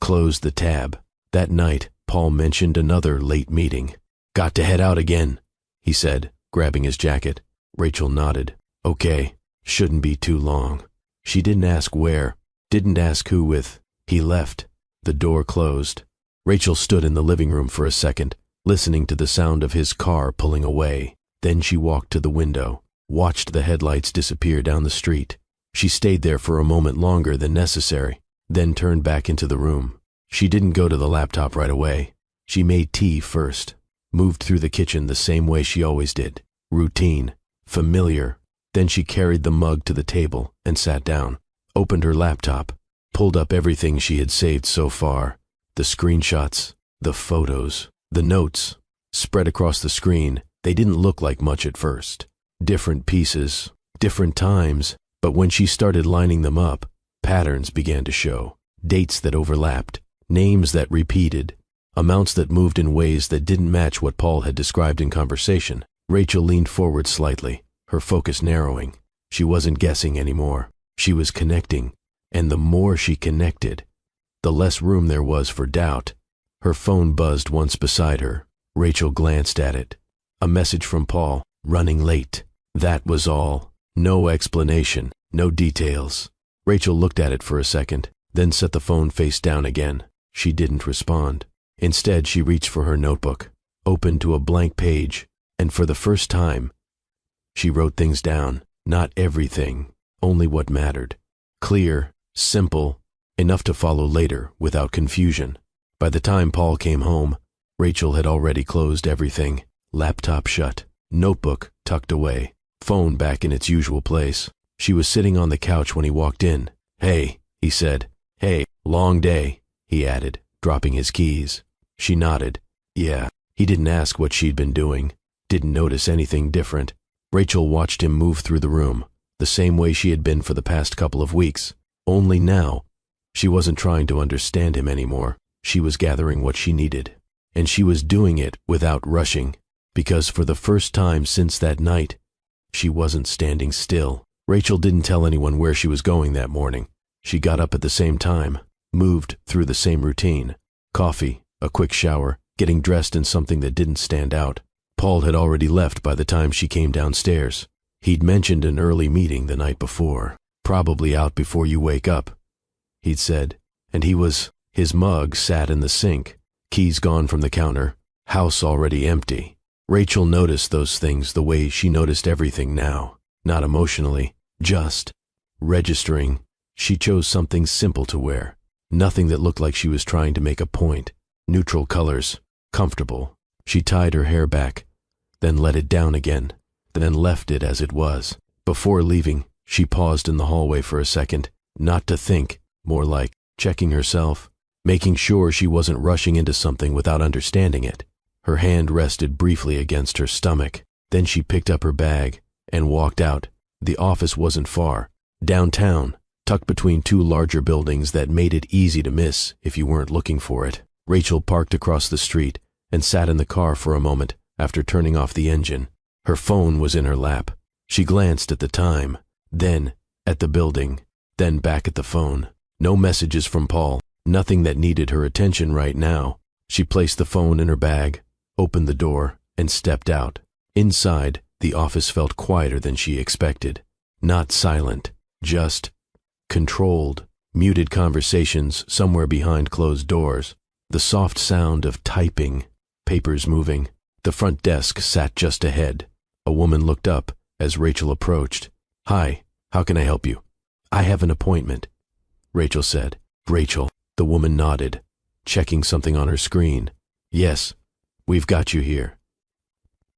closed the tab. That night, Paul mentioned another late meeting. "Got to head out again," he said, grabbing his jacket. Rachel nodded. "Okay, shouldn't be too long." She didn't ask where, didn't ask who with. He left. The door closed. Rachel stood in the living room for a second, listening to the sound of his car pulling away. Then she walked to the window, watched the headlights disappear down the street. She stayed there for a moment longer than necessary, then turned back into the room. She didn't go to the laptop right away. She made tea first, moved through the kitchen the same way she always did. Routine, familiar. Then she carried the mug to the table and sat down, opened her laptop, pulled up everything she had saved so far, the screenshots, the photos, the notes. Spread across the screen, they didn't look like much at first. Different pieces, different times, but when she started lining them up, patterns began to show. Dates that overlapped, names that repeated, amounts that moved in ways that didn't match what Paul had described in conversation. Rachel leaned forward slightly, her focus narrowing. She wasn't guessing anymore. She was connecting, and the more she connected, the less room there was for doubt. Her phone buzzed once beside her. Rachel glanced at it. A message from Paul, running late. That was all. No explanation, no details. Rachel looked at it for a second, then set the phone face down again. She didn't respond. Instead, she reached for her notebook, opened to a blank page, and for the first time, she wrote things down. Not everything, only what mattered. Clear, simple, enough to follow later without confusion. By the time Paul came home, Rachel had already closed everything. Laptop shut, notebook tucked away, phone back in its usual place. She was sitting on the couch when he walked in. "Hey," he said. "Hey, long day," he added, dropping his keys. She nodded. Yeah. He didn't ask what she'd been doing, didn't notice anything different. Rachel watched him move through the room, the same way she had been for the past couple of weeks. Only now, she wasn't trying to understand him anymore. She was gathering what she needed. And she was doing it without rushing, because for the first time since that night, she wasn't standing still. Rachel didn't tell anyone where she was going that morning. She got up at the same time, moved through the same routine. Coffee, a quick shower, getting dressed in something that didn't stand out. Paul had already left by the time she came downstairs. He'd mentioned an early meeting the night before. "Probably out before you wake up," he'd said. And his mug sat in the sink. Keys gone from the counter, house already empty. Rachel noticed those things the way she noticed everything now, not emotionally, just registering. She chose something simple to wear, nothing that looked like she was trying to make a point. Neutral colors, comfortable. She tied her hair back, then let it down again, then left it as it was. Before leaving, she paused in the hallway for a second, not to think, more like checking herself, making sure she wasn't rushing into something without understanding it. Her hand rested briefly against her stomach. Then she picked up her bag and walked out. The office wasn't far. Downtown, tucked between two larger buildings that made it easy to miss if you weren't looking for it. Rachel parked across the street and sat in the car for a moment after turning off the engine. Her phone was in her lap. She glanced at the time, then at the building, then back at the phone. No messages from Paul. Nothing that needed her attention right now. She placed the phone in her bag, opened the door, and stepped out. Inside, the office felt quieter than she expected. Not silent, just controlled. Muted conversations somewhere behind closed doors. The soft sound of typing, papers moving. The front desk sat just ahead. A woman looked up as Rachel approached. "Hi, how can I help you?" "I have an appointment," Rachel said. "Rachel." The woman nodded, checking something on her screen. "Yes, we've got you here.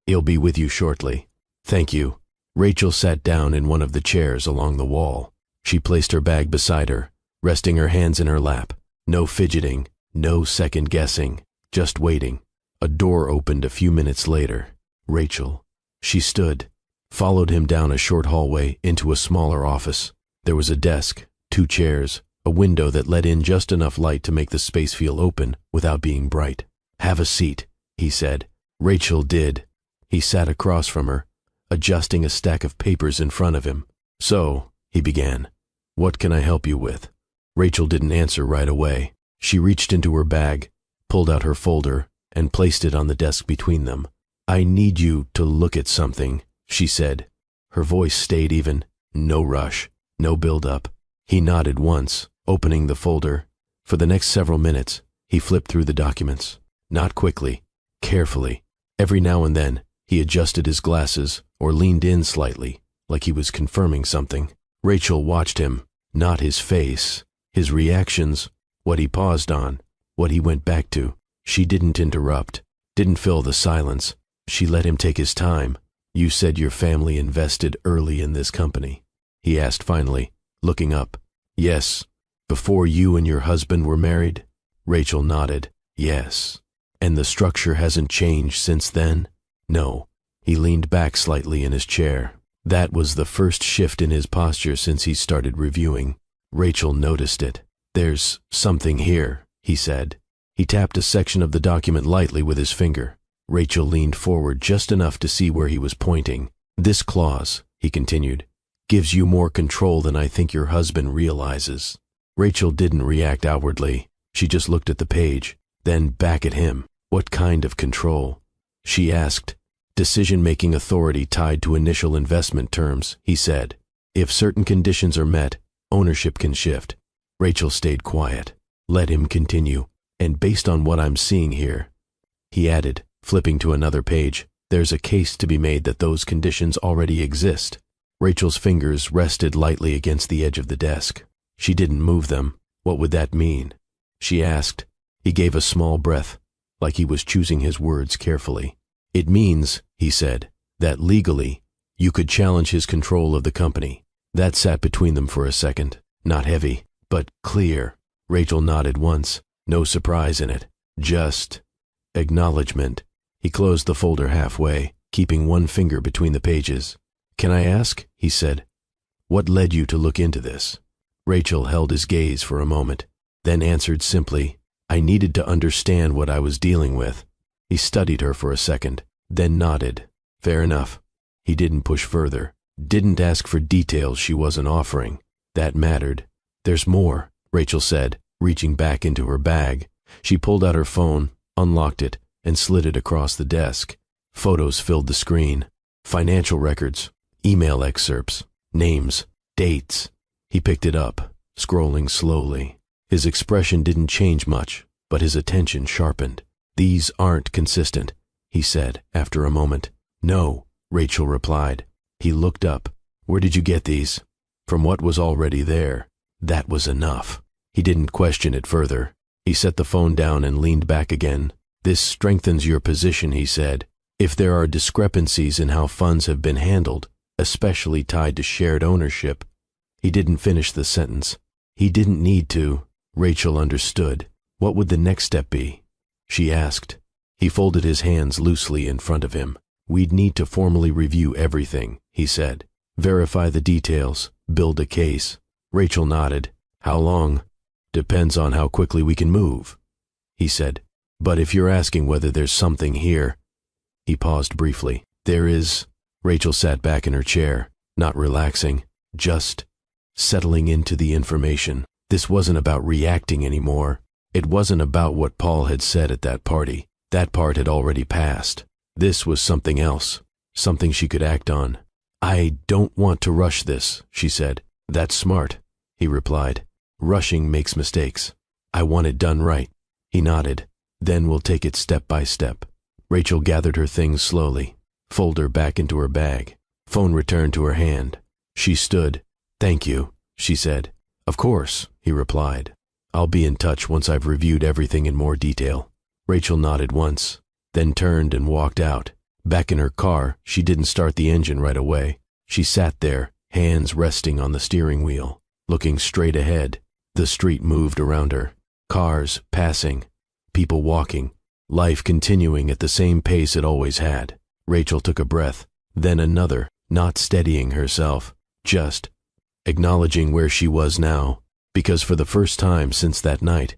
He'll be with you shortly." "Thank you." Rachel sat down in one of the chairs along the wall. She placed her bag beside her, resting her hands in her lap. No fidgeting, no second guessing, just waiting. A door opened a few minutes later. Rachel. She stood, followed him down a short hallway into a smaller office. There was a desk, 2 chairs, a window that let in just enough light to make the space feel open without being bright. "Have a seat," he said. Rachel did. He sat across from her, adjusting a stack of papers in front of him. "So," he began, "what can I help you with?" Rachel didn't answer right away. She reached into her bag, pulled out her folder, and placed it on the desk between them. "I need you to look at something," she said. Her voice stayed even. No rush, no build-up. He nodded once, opening the folder. For the next several minutes, he flipped through the documents. Not quickly, carefully. Every now and then, he adjusted his glasses or leaned in slightly, like he was confirming something. Rachel watched him, not his face, his reactions, what he paused on, what he went back to. She didn't interrupt, didn't fill the silence. She let him take his time. "You said your family invested early in this company," he asked finally, looking up. "Yes. Before you and your husband were married?" Rachel nodded. "Yes." "And the structure hasn't changed since then?" "No." He leaned back slightly in his chair. That was the first shift in his posture since he started reviewing. Rachel noticed it. "There's something here," he said. He tapped a section of the document lightly with his finger. Rachel leaned forward just enough to see where he was pointing. "This clause," he continued, "gives you more control than I think your husband realizes." Rachel didn't react outwardly. She just looked at the page, then back at him. "What kind of control?" she asked. "Decision-making authority tied to initial investment terms," he said. "If certain conditions are met, ownership can shift." Rachel stayed quiet. Let him continue. "And based on what I'm seeing here," he added, flipping to another page, "there's a case to be made that those conditions already exist." Rachel's fingers rested lightly against the edge of the desk. She didn't move them. "What would that mean?" she asked. He gave a small breath, like he was choosing his words carefully. "It means," he said, "that legally, you could challenge his control of the company." That sat between them for a second. Not heavy, but clear. Rachel nodded once. No surprise in it. Just acknowledgement. He closed the folder halfway, keeping one finger between the pages. "Can I ask," he said, "what led you to look into this?" Rachel held his gaze for a moment, then answered simply, "I needed to understand what I was dealing with." He studied her for a second, then nodded. "Fair enough." He didn't push further, didn't ask for details she wasn't offering. That mattered. "There's more," Rachel said, reaching back into her bag. She pulled out her phone, unlocked it, and slid it across the desk. Photos filled the screen. Financial records, email excerpts, names, dates. He picked it up, scrolling slowly. His expression didn't change much, but his attention sharpened. "These aren't consistent," he said after a moment. "No," Rachel replied. He looked up. "Where did you get these?" "From what was already there." That was enough. He didn't question it further. He set the phone down and leaned back again. "This strengthens your position," he said. "If there are discrepancies in how funds have been handled, especially tied to shared ownership." He didn't finish the sentence. He didn't need to. Rachel understood. "What would the next step be?" she asked. He folded his hands loosely in front of him. "We'd need to formally review everything," he said. "Verify the details, build a case." Rachel nodded. "How long?" "Depends on how quickly we can move," he said. "But if you're asking whether there's something here." He paused briefly. "There is." Rachel sat back in her chair, not relaxing, just settling into the information. This wasn't about reacting anymore. It wasn't about what Paul had said at that party. That part had already passed. This was something else, something she could act on. "I don't want to rush this," she said. "That's smart," he replied. "Rushing makes mistakes. I want it done right." He nodded. "Then we'll take it step by step." Rachel gathered her things slowly, folder back into her bag. Phone returned to her hand. She stood. "Thank you," she said. "Of course," he replied. "I'll be in touch once I've reviewed everything in more detail." Rachel nodded once, then turned and walked out. Back in her car, she didn't start the engine right away. She sat there, hands resting on the steering wheel, looking straight ahead. The street moved around her. Cars passing, people walking, life continuing at the same pace it always had. Rachel took a breath, then another, not steadying herself, just acknowledging where she was now, because for the first time since that night,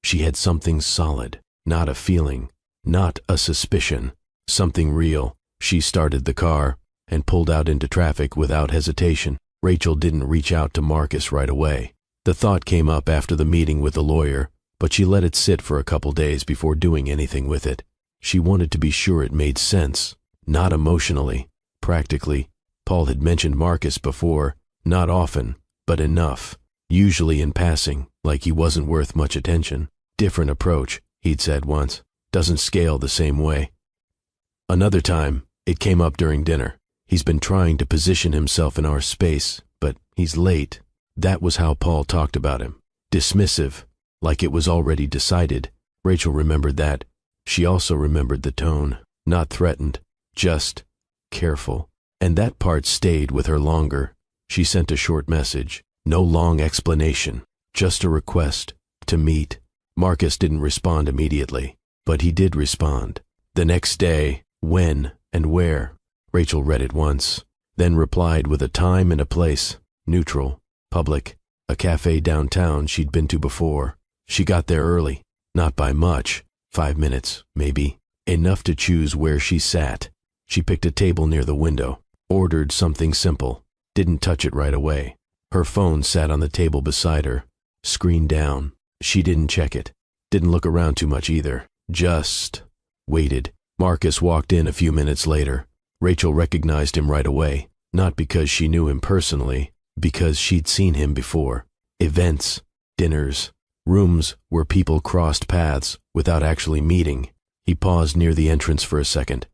she had something solid, not a feeling, not a suspicion, something real. She started the car and pulled out into traffic without hesitation. Rachel didn't reach out to Marcus right away. The thought came up after the meeting with the lawyer, but she let it sit for a couple days before doing anything with it. She wanted to be sure it made sense, not emotionally, practically. Paul had mentioned Marcus before, not often, but enough, usually in passing, like he wasn't worth much attention. "Different approach," he'd said once. "Doesn't scale the same way." Another time, it came up during dinner. "He's been trying to position himself in our space, but he's late. That was how Paul talked about him. Dismissive, like it was already decided. Rachel remembered that. She also remembered the tone. Not threatened, just careful. And that part stayed with her longer. She sent a short message. No long explanation. Just a request to meet. Marcus didn't respond immediately, but he did respond. The next day, when and where. Rachel read it once, then replied with a time and a place. Neutral, public, a cafe downtown she'd been to before. She got there early, not by much, 5 minutes, maybe, enough to choose where she sat. She picked a table near the window, ordered something simple, didn't touch it right away. Her phone sat on the table beside her, screen down. She didn't check it, didn't look around too much either, just waited. Marcus walked in a few minutes later. Rachel recognized him right away, not because she knew him personally, because she'd seen him before. Events, dinners, rooms where people crossed paths without actually meeting. He paused near the entrance for a second,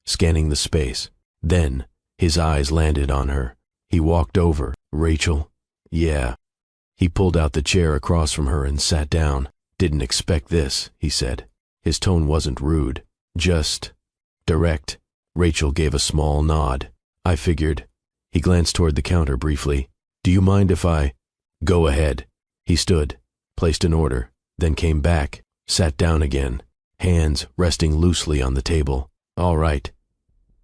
scanning the space. Then, his eyes landed on her. He walked over. Rachel? Yeah. He pulled out the chair across from her and sat down. Didn't expect this, he said. His tone wasn't rude, just direct. Rachel gave a small nod. I figured. He glanced toward the counter briefly. Do you mind if I? Go ahead. He stood, placed an order, then came back, sat down again, hands resting loosely on the table. All right,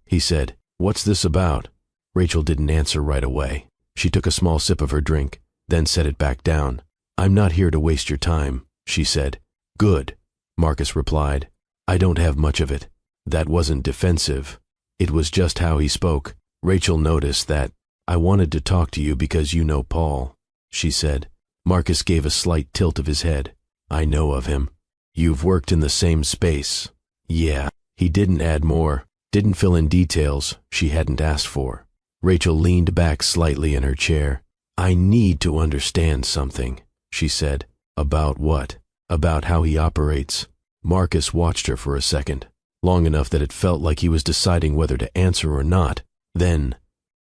he said. What's this about? Rachel didn't answer right away. She took a small sip of her drink, then set it back down. I'm not here to waste your time, she said. Good, Marcus replied. I don't have much of it. That wasn't defensive. It was just how he spoke. Rachel noticed that. I wanted to talk to you because you know Paul, she said. Marcus gave a slight tilt of his head. I know of him. You've worked in the same space. Yeah. He didn't add more, didn't fill in details she hadn't asked for. Rachel leaned back slightly in her chair. I need to understand something, she said. About what? About how he operates. Marcus watched her for a second, long enough that it felt like he was deciding whether to answer or not. Then,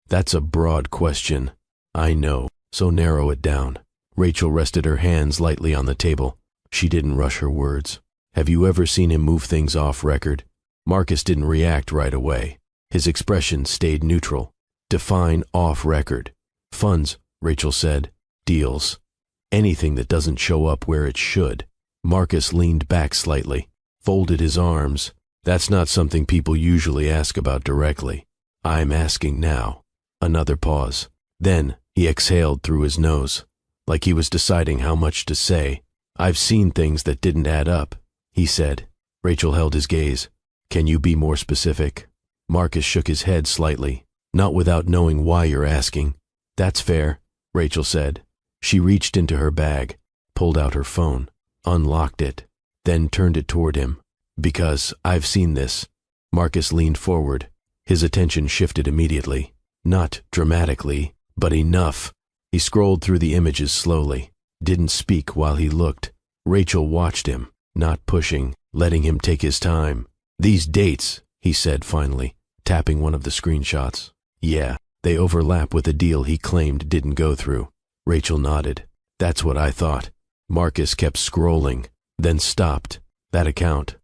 that's a broad question. I know, so narrow it down. Rachel rested her hands lightly on the table. She didn't rush her words. Have you ever seen him move things off record? Marcus didn't react right away. His expression stayed neutral. Define off record. Funds, Rachel said. Deals. Anything that doesn't show up where it should. Marcus leaned back slightly, folded his arms. That's not something people usually ask about directly. I'm asking now. Another pause. Then he exhaled through his nose, like he was deciding how much to say. I've seen things that didn't add up, he said. Rachel held his gaze. Can you be more specific? Marcus shook his head slightly, not without knowing why you're asking. That's fair, Rachel said. She reached into her bag, pulled out her phone, unlocked it, then turned it toward him. Because I've seen this. Marcus leaned forward. His attention shifted immediately. Not dramatically, but enough. He scrolled through the images slowly, didn't speak while he looked. Rachel watched him, not pushing, letting him take his time. These dates, he said finally, tapping one of the screenshots. Yeah, they overlap with a deal he claimed didn't go through. Rachel nodded. That's what I thought. Marcus kept scrolling, then stopped. That account,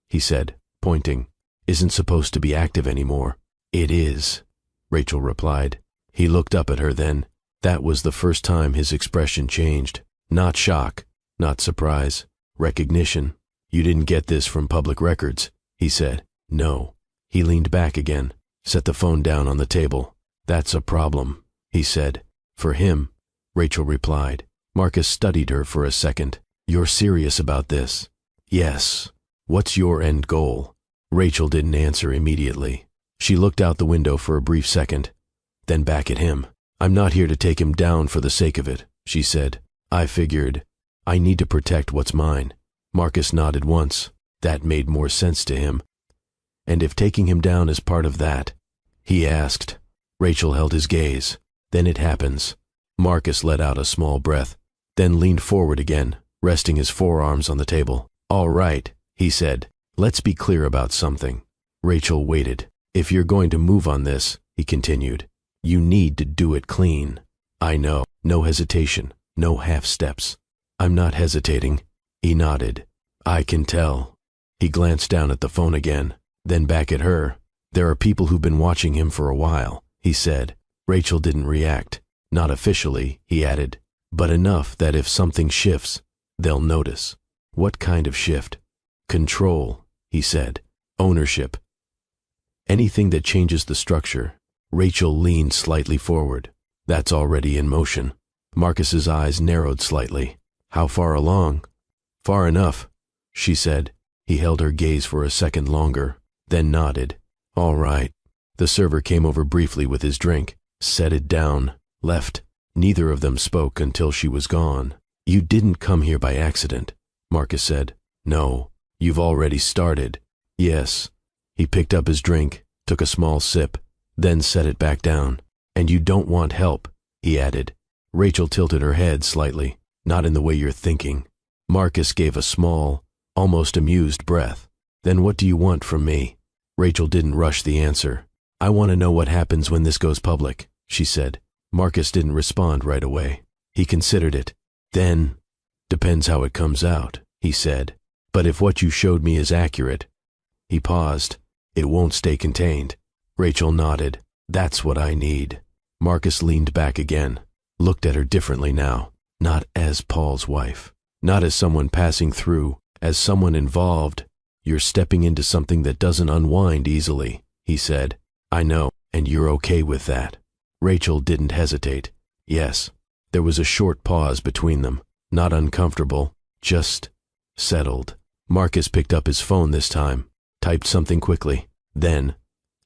he said, pointing, isn't supposed to be active anymore. It is, Rachel replied. He looked up at her then. That was the first time his expression changed. Not shock, not surprise, recognition. You didn't get this from public records, he said. No. He leaned back again, set the phone down on the table. That's a problem, he said. For him, Rachel replied. Marcus studied her for a second. You're serious about this? Yes. What's your end goal? Rachel didn't answer immediately. She looked out the window for a brief second, then back at him. I'm not here to take him down for the sake of it, she said. I figured I need to protect what's mine. Marcus nodded once. That made more sense to him. And if taking him down is part of that? He asked. Rachel held his gaze. Then it happens. Marcus let out a small breath, then leaned forward again, resting his forearms on the table. All right, he said. Let's be clear about something. Rachel waited. If you're going to move on this, he continued, you need to do it clean. I know. No hesitation. No half steps. I'm not hesitating. He nodded. I can tell. He glanced down at the phone again, then back at her. There are people who've been watching him for a while, he said. Rachel didn't react. Not officially, he added, but enough that if something shifts, they'll notice. What kind of shift? Control, he said. Ownership. Anything that changes the structure. Rachel leaned slightly forward. That's already in motion. Marcus's eyes narrowed slightly. How far along? Far enough, she said. He held her gaze for a second longer, then nodded. All right. The server came over briefly with his drink, set it down, left. Neither of them spoke until she was gone. You didn't come here by accident, Marcus said. No, you've already started. Yes. He picked up his drink, took a small sip, then set it back down. And you don't want help, he added. Rachel tilted her head slightly. Not in the way you're thinking. Marcus gave a small, almost amused breath. Then what do you want from me? Rachel didn't rush the answer. I want to know what happens when this goes public, she said. Marcus didn't respond right away. He considered it. Then, depends how it comes out, he said. But if what you showed me is accurate. He paused. It won't stay contained. Rachel nodded. That's what I need. Marcus leaned back again, looked at her differently now, not as Paul's wife, not as someone passing through, as someone involved. You're stepping into something that doesn't unwind easily, he said. I know, and you're okay with that. Rachel didn't hesitate. Yes. There was a short pause between them, not uncomfortable, just settled. Marcus picked up his phone this time, typed something quickly, then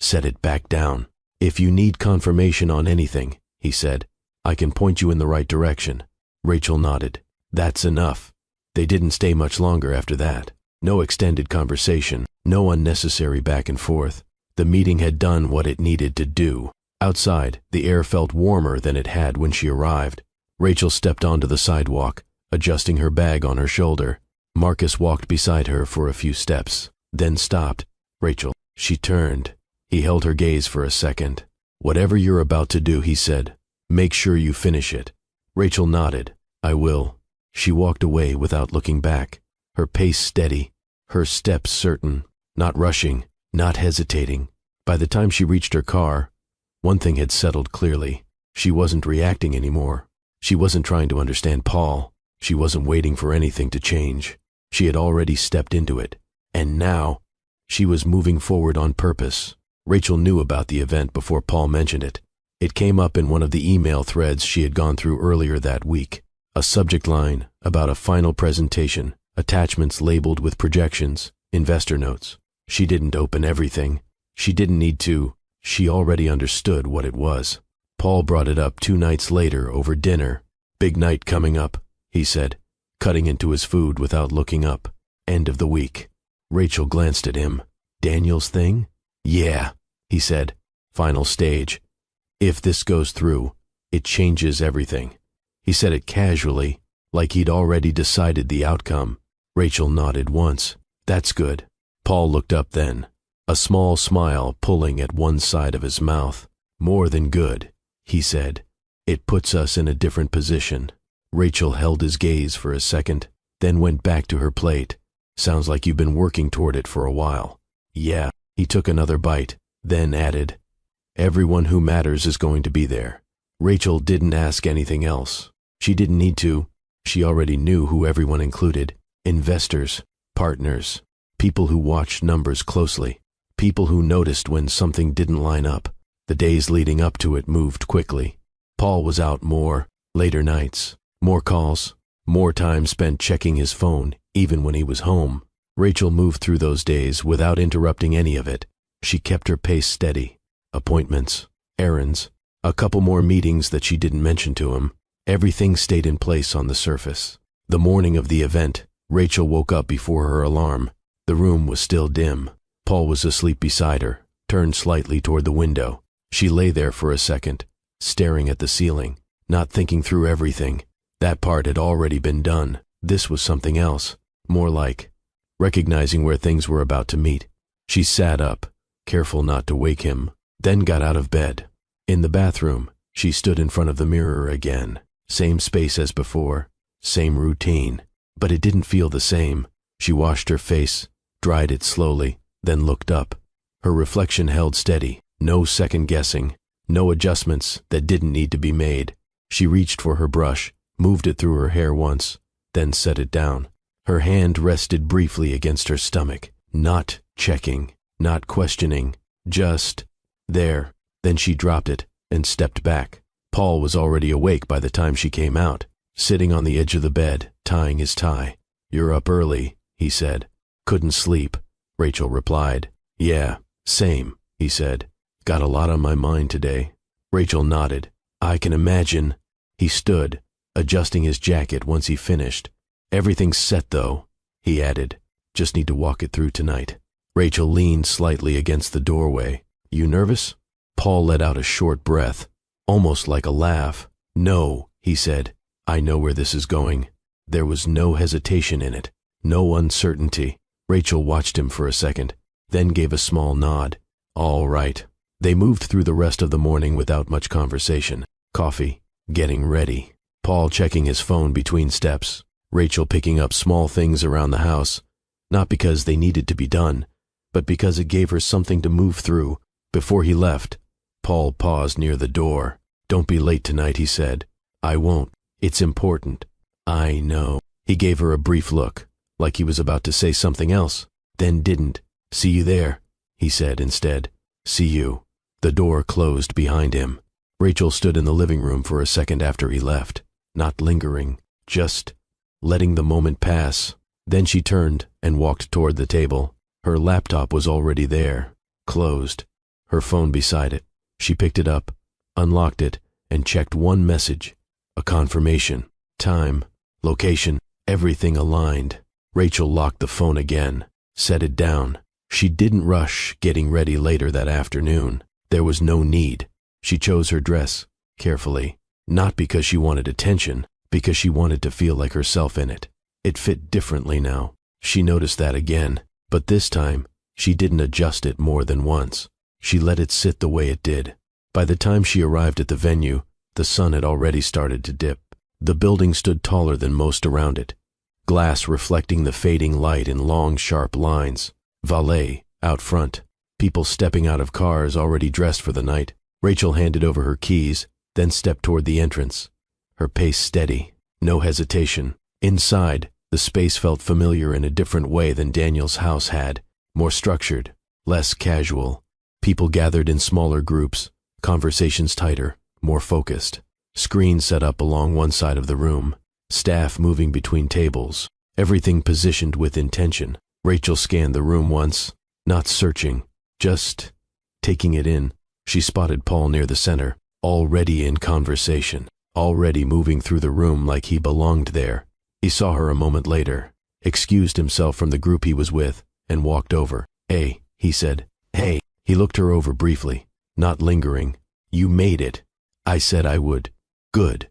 set it back down. If you need confirmation on anything, he said, I can point you in the right direction. Rachel nodded. That's enough. They didn't stay much longer after that. No extended conversation, no unnecessary back and forth. The meeting had done what it needed to do. Outside, the air felt warmer than it had when she arrived. Rachel stepped onto the sidewalk, adjusting her bag on her shoulder. Marcus walked beside her for a few steps, then stopped. Rachel. She turned. He held her gaze for a second. Whatever you're about to do, he said, make sure you finish it. Rachel nodded. I will. She walked away without looking back, her pace steady, her steps certain, not rushing, not hesitating. By the time she reached her car, one thing had settled clearly. She wasn't reacting anymore. She wasn't trying to understand Paul. She wasn't waiting for anything to change. She had already stepped into it. And now, she was moving forward on purpose. Rachel knew about the event before Paul mentioned it. It came up in one of the email threads she had gone through earlier that week. A subject line about a final presentation, attachments labeled with projections, investor notes. She didn't open everything. She didn't need to. She already understood what it was. Paul brought it up 2 nights later over dinner. Big night coming up, he said, cutting into his food without looking up. End of the week. Rachel glanced at him. Daniel's thing? Yeah, he said. Final stage. If this goes through, it changes everything. He said it casually, like he'd already decided the outcome. Rachel nodded once. That's good. Paul looked up then, a small smile pulling at one side of his mouth. More than good, he said. It puts us in a different position. Rachel held his gaze for a second, then went back to her plate. Sounds like you've been working toward it for a while. Yeah. He took another bite, then added, everyone who matters is going to be there. Rachel didn't ask anything else. She didn't need to. She already knew who everyone included. Investors, partners, people who watched numbers closely, people who noticed when something didn't line up. The days leading up to it moved quickly. Paul was out more, later nights, more calls, more time spent checking his phone, even when he was home. Rachel moved through those days without interrupting any of it. She kept her pace steady. Appointments, errands, a couple more meetings that she didn't mention to him. Everything stayed in place on the surface. The morning of the event, Rachel woke up before her alarm. The room was still dim. Paul was asleep beside her, turned slightly toward the window. She lay there for a second, staring at the ceiling, not thinking through everything. That part had already been done. This was something else, more like recognizing where things were about to meet. She sat up, careful not to wake him, then got out of bed. In the bathroom, She stood in front of the mirror again. Same space as before, same routine. But it didn't feel the same. She washed her face, dried it slowly, then looked up. Her reflection held steady, no second guessing, no adjustments that didn't need to be made. She reached for her brush, moved it through her hair once, then set it down. Her hand rested briefly against her stomach, not checking, not questioning, just there. Then she dropped it and stepped back. Paul was already awake by the time she came out, sitting on the edge of the bed, tying his tie. "You're up early," he said. "Couldn't sleep," Rachel replied. "Yeah, same," he said. "Got a lot on my mind today." Rachel nodded. "I can imagine." He stood, adjusting his jacket once he finished. "Everything's set though," he added. "Just need to walk it through tonight." Rachel leaned slightly against the doorway. "You nervous?" Paul let out a short breath, almost like a laugh. "No," he said. "I know where this is going." There was no hesitation in it, no uncertainty. Rachel watched him for a second, then gave a small nod. "All right." They moved through the rest of the morning without much conversation. Coffee, getting ready. Paul checking his phone between steps. Rachel picking up small things around the house, not because they needed to be done, but because it gave her something to move through. Before he left, Paul paused near the door. "Don't be late tonight," he said. "I won't. It's important." "I know." He gave her a brief look, like he was about to say something else, then didn't. "See you there," he said instead. "See you." The door closed behind him. Rachel stood in the living room for a second after he left, not lingering, just letting the moment pass. Then she turned and walked toward the table. Her laptop was already there, closed, her phone beside it. She picked it up, unlocked it, and checked one message, a confirmation. Time, location, everything aligned. Rachel locked the phone again, set it down. She didn't rush getting ready later that afternoon. There was no need. She chose her dress carefully, not because she wanted attention, because she wanted to feel like herself in it. It fit differently now. She noticed that again, but this time, she didn't adjust it more than once. She let it sit the way it did. By the time she arrived at the venue, the sun had already started to dip. The building stood taller than most around it, glass reflecting the fading light in long, sharp lines. Valet out front, people stepping out of cars already dressed for the night. Rachel handed over her keys, then stepped toward the entrance. Her pace steady, no hesitation. Inside, the space felt familiar in a different way than Daniel's house had, more structured, less casual. People gathered in smaller groups, conversations tighter, more focused. Screens set up along one side of the room, staff moving between tables, everything positioned with intention. Rachel scanned the room once, not searching, just taking it in. She spotted Paul near the center, already in conversation, already moving through the room like he belonged there. He saw her a moment later, excused himself from the group he was with, and walked over. "Hey," he said. "Hey." He looked her over briefly, not lingering. "You made it. I said I would." "Good,"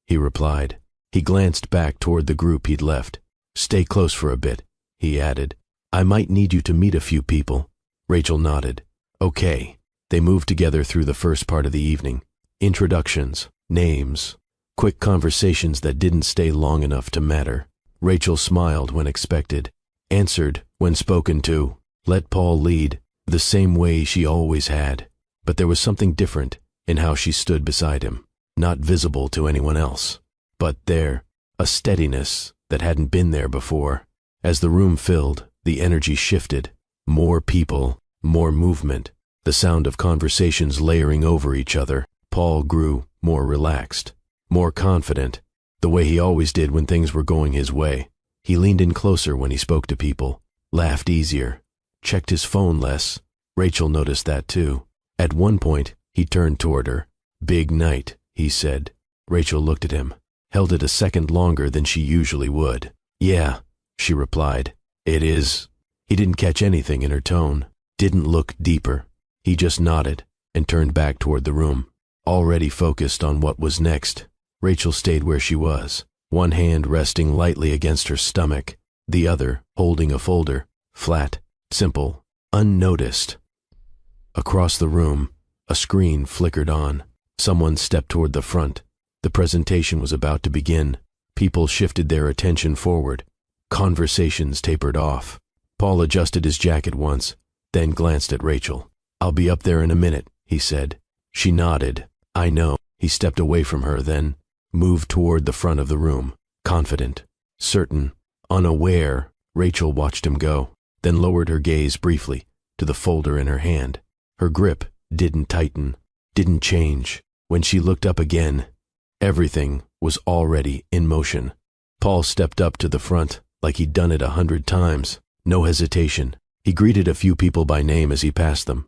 he replied. He glanced back toward the group he'd left. "Stay close for a bit," he added. "I might need you to meet a few people." Rachel nodded. "Okay." They moved together through the first part of the evening. Introductions, names, quick conversations that didn't stay long enough to matter. Rachel smiled when expected, answered when spoken to, let Paul lead, the same way she always had. But there was something different in how she stood beside him, not visible to anyone else, but there, a steadiness that hadn't been there before. As the room filled, the energy shifted. More people, more movement, the sound of conversations layering over each other. Paul grew more relaxed, more confident, the way he always did when things were going his way. He leaned in closer when he spoke to people, laughed easier, checked his phone less. Rachel noticed that too. At one point, he turned toward her. "Big night," he said. Rachel looked at him, held it a second longer than she usually would. "Yeah," she replied. "It is." He didn't catch anything in her tone, didn't look deeper. He just nodded and turned back toward the room, already focused on what was next. Rachel stayed where she was, one hand resting lightly against her stomach, the other holding a folder, flat, simple, unnoticed. Across the room, a screen flickered on. Someone stepped toward the front. The presentation was about to begin. People shifted their attention forward. Conversations tapered off. Paul adjusted his jacket once, then glanced at Rachel. "I'll be up there in a minute," he said. She nodded. "I know." He stepped away from her, then moved toward the front of the room, confident, certain, unaware. Rachel watched him go, then lowered her gaze briefly to the folder in her hand. Her grip didn't tighten, didn't change. When she looked up again, everything was already in motion. Paul stepped up to the front like he'd done it 100 times. No hesitation. He greeted a few people by name as he passed them,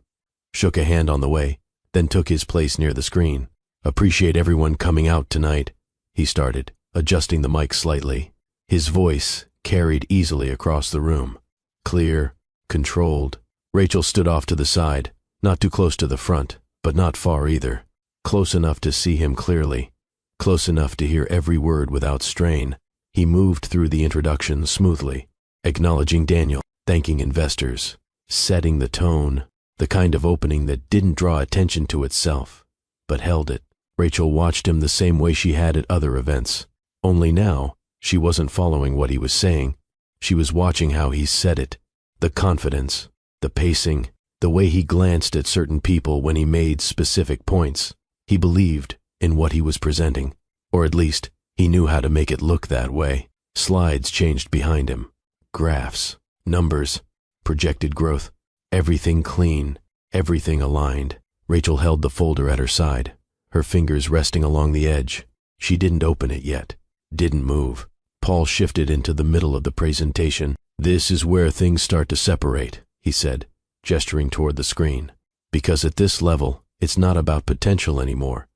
shook a hand on the way, then took his place near the screen. "Appreciate everyone coming out tonight," he started, adjusting the mic slightly. His voice carried easily across the room. Clear, controlled. Rachel stood off to the side, not too close to the front, but not far either. Close enough to see him clearly, close enough to hear every word without strain. He moved through the introduction smoothly, acknowledging Daniel, thanking investors, setting the tone, the kind of opening that didn't draw attention to itself, but held it. Rachel watched him the same way she had at other events, only now she wasn't following what he was saying. She was watching how he said it, the confidence, the pacing, the way he glanced at certain people when he made specific points. He believed in what he was presenting, or at least he knew how to make it look that way. Slides changed behind him. Graphs, numbers, projected growth, everything clean, everything aligned. Rachel held the folder at her side, her fingers resting along the edge. She didn't open it yet, didn't move. Paul shifted into the middle of the presentation. "This is where things start to separate," he said, gesturing toward the screen. "Because at this level, it's not about potential anymore.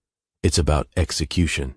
It's about execution."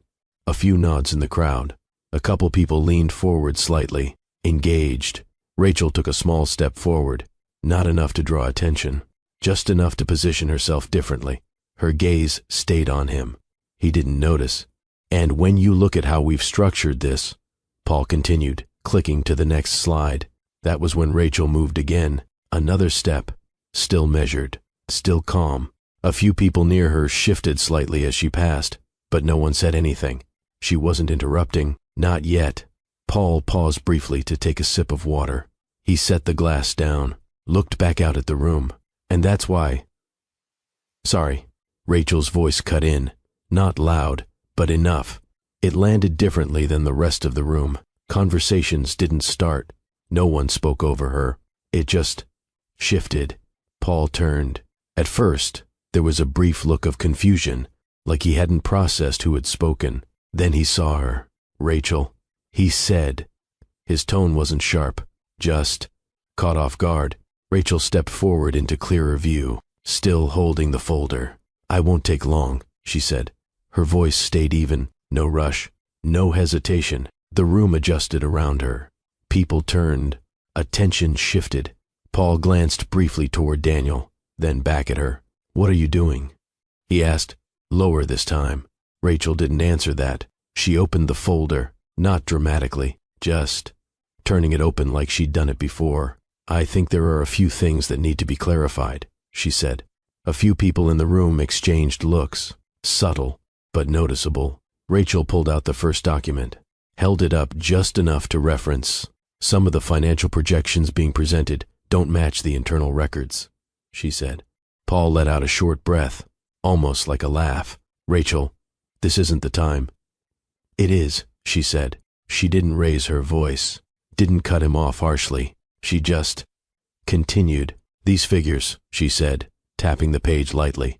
A few nods in the crowd. A couple people leaned forward slightly, engaged. Rachel took a small step forward, not enough to draw attention, just enough to position herself differently. Her gaze stayed on him. He didn't notice. "And when you look at how we've structured this," Paul continued, clicking to the next slide. That was when Rachel moved again, another step, still measured, still calm. A few people near her shifted slightly as she passed, but no one said anything. She wasn't interrupting, not yet. Paul paused briefly to take a sip of water. He set the glass down, looked back out at the room. "And that's why—" "Sorry." Rachel's voice cut in, not loud, but enough. It landed differently than the rest of the room. Conversations didn't start. No one spoke over her. It just shifted. Paul turned. At first, there was a brief look of confusion, like he hadn't processed who had spoken. Then he saw her. "Rachel," he said. His tone wasn't sharp, just caught off guard. Rachel stepped forward into clearer view, still holding the folder. "I won't take long," she said. Her voice stayed even, no rush, no hesitation. The room adjusted around her. People turned. Attention shifted. Paul glanced briefly toward Daniel, then back at her. "What are you doing?" he asked, lower this time. Rachel didn't answer that. She opened the folder, not dramatically, just turning it open like she'd done it before. "I think there are a few things that need to be clarified," she said. A few people in the room exchanged looks, subtle but noticeable. Rachel pulled out the first document, held it up just enough to reference. "Some of the financial projections being presented don't match the internal records," she said. Paul let out a short breath, almost like a laugh. "Rachel, this isn't the time." "It is," she said. She didn't raise her voice, didn't cut him off harshly. She just continued. "These figures," she said, tapping the page lightly,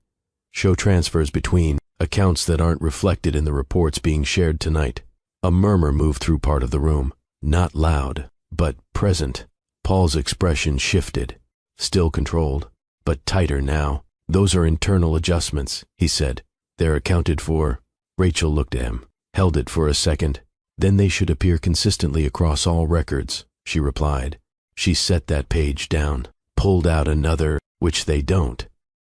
"show transfers between accounts that aren't reflected in the reports being shared tonight." A murmur moved through part of the room, not loud, but present. Paul's expression shifted, still controlled, but tighter now. "Those are internal adjustments," he said. "They're accounted for." Rachel looked at him, held it for a second. "Then they should appear consistently across all records," she replied. She set that page down, pulled out another, "which they don't."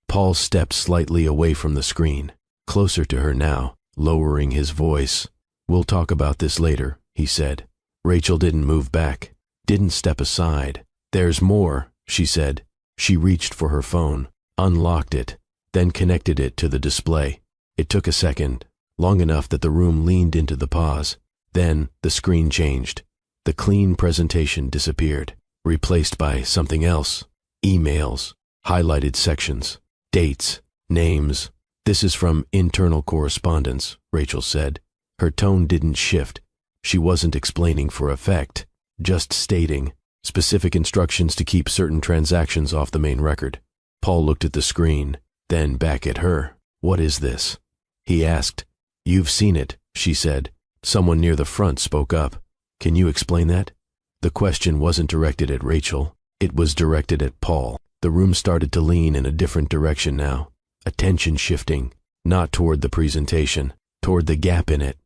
Paul stepped slightly away from the screen, closer to her now, lowering his voice. "We'll talk about this later," he said. Rachel didn't move back, didn't step aside. "There's more," she said. She reached for her phone, unlocked it, then connected it to the display. It took a second, long enough that the room leaned into the pause. Then the screen changed. The clean presentation disappeared, replaced by something else. Emails, highlighted sections, dates, names. "This is from internal correspondence," Rachel said. Her tone didn't shift. She wasn't explaining for effect, just stating specific instructions to keep certain transactions off the main record. Paul looked at the screen, then back at her. "What is this?" he asked. "You've seen it," she said. Someone near the front spoke up. "Can you explain that?" The question wasn't directed at Rachel. It was directed at Paul. The room started to lean in a different direction now. Attention shifting, not toward the presentation, toward the gap in it.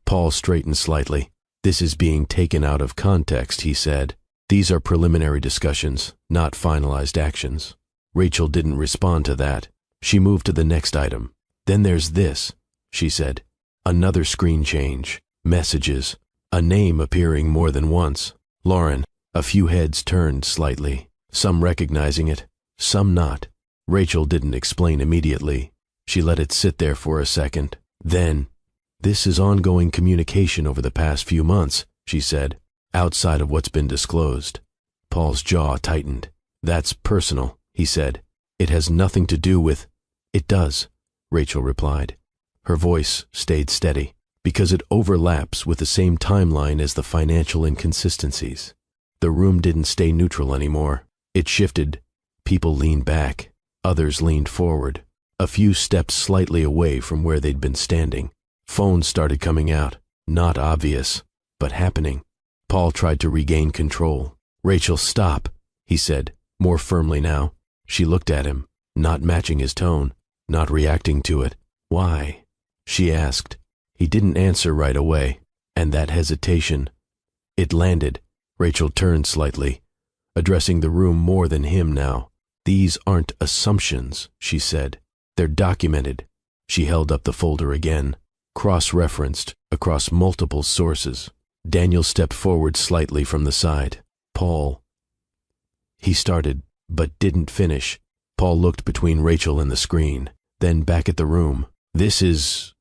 Paul straightened slightly. "This is being taken out of context," he said. "These are preliminary discussions, not finalized actions." Rachel didn't respond to that. She moved to the next item. "Then there's this," she said. Another screen change. Messages. A name appearing more than once. "Lauren." A few heads turned slightly, some recognizing it, some not. Rachel didn't explain immediately. She let it sit there for a second. Then, "This is ongoing communication over the past few months," she said, "outside of what's been disclosed." Paul's jaw tightened. "That's personal," he said. "It has nothing to do with—" "It does," Rachel replied. Her voice stayed steady, "because it overlaps with the same timeline as the financial inconsistencies." The room didn't stay neutral anymore. It shifted. People leaned back. Others leaned forward. A few steps slightly away from where they'd been standing. Phones started coming out. Not obvious, but happening. Paul tried to regain control. "Rachel, stop," he said, more firmly now. She looked at him, not matching his tone, not reacting to it. "Why?" she asked. He didn't answer right away, and that hesitation. It landed. Rachel turned slightly, addressing the room more than him now. "These aren't assumptions," she said. "They're documented." She held up the folder again, cross-referenced across multiple sources. Daniel stepped forward slightly from the side. "Paul," he started, but didn't finish. Paul looked between Rachel and the screen, then back at the room. "This is—"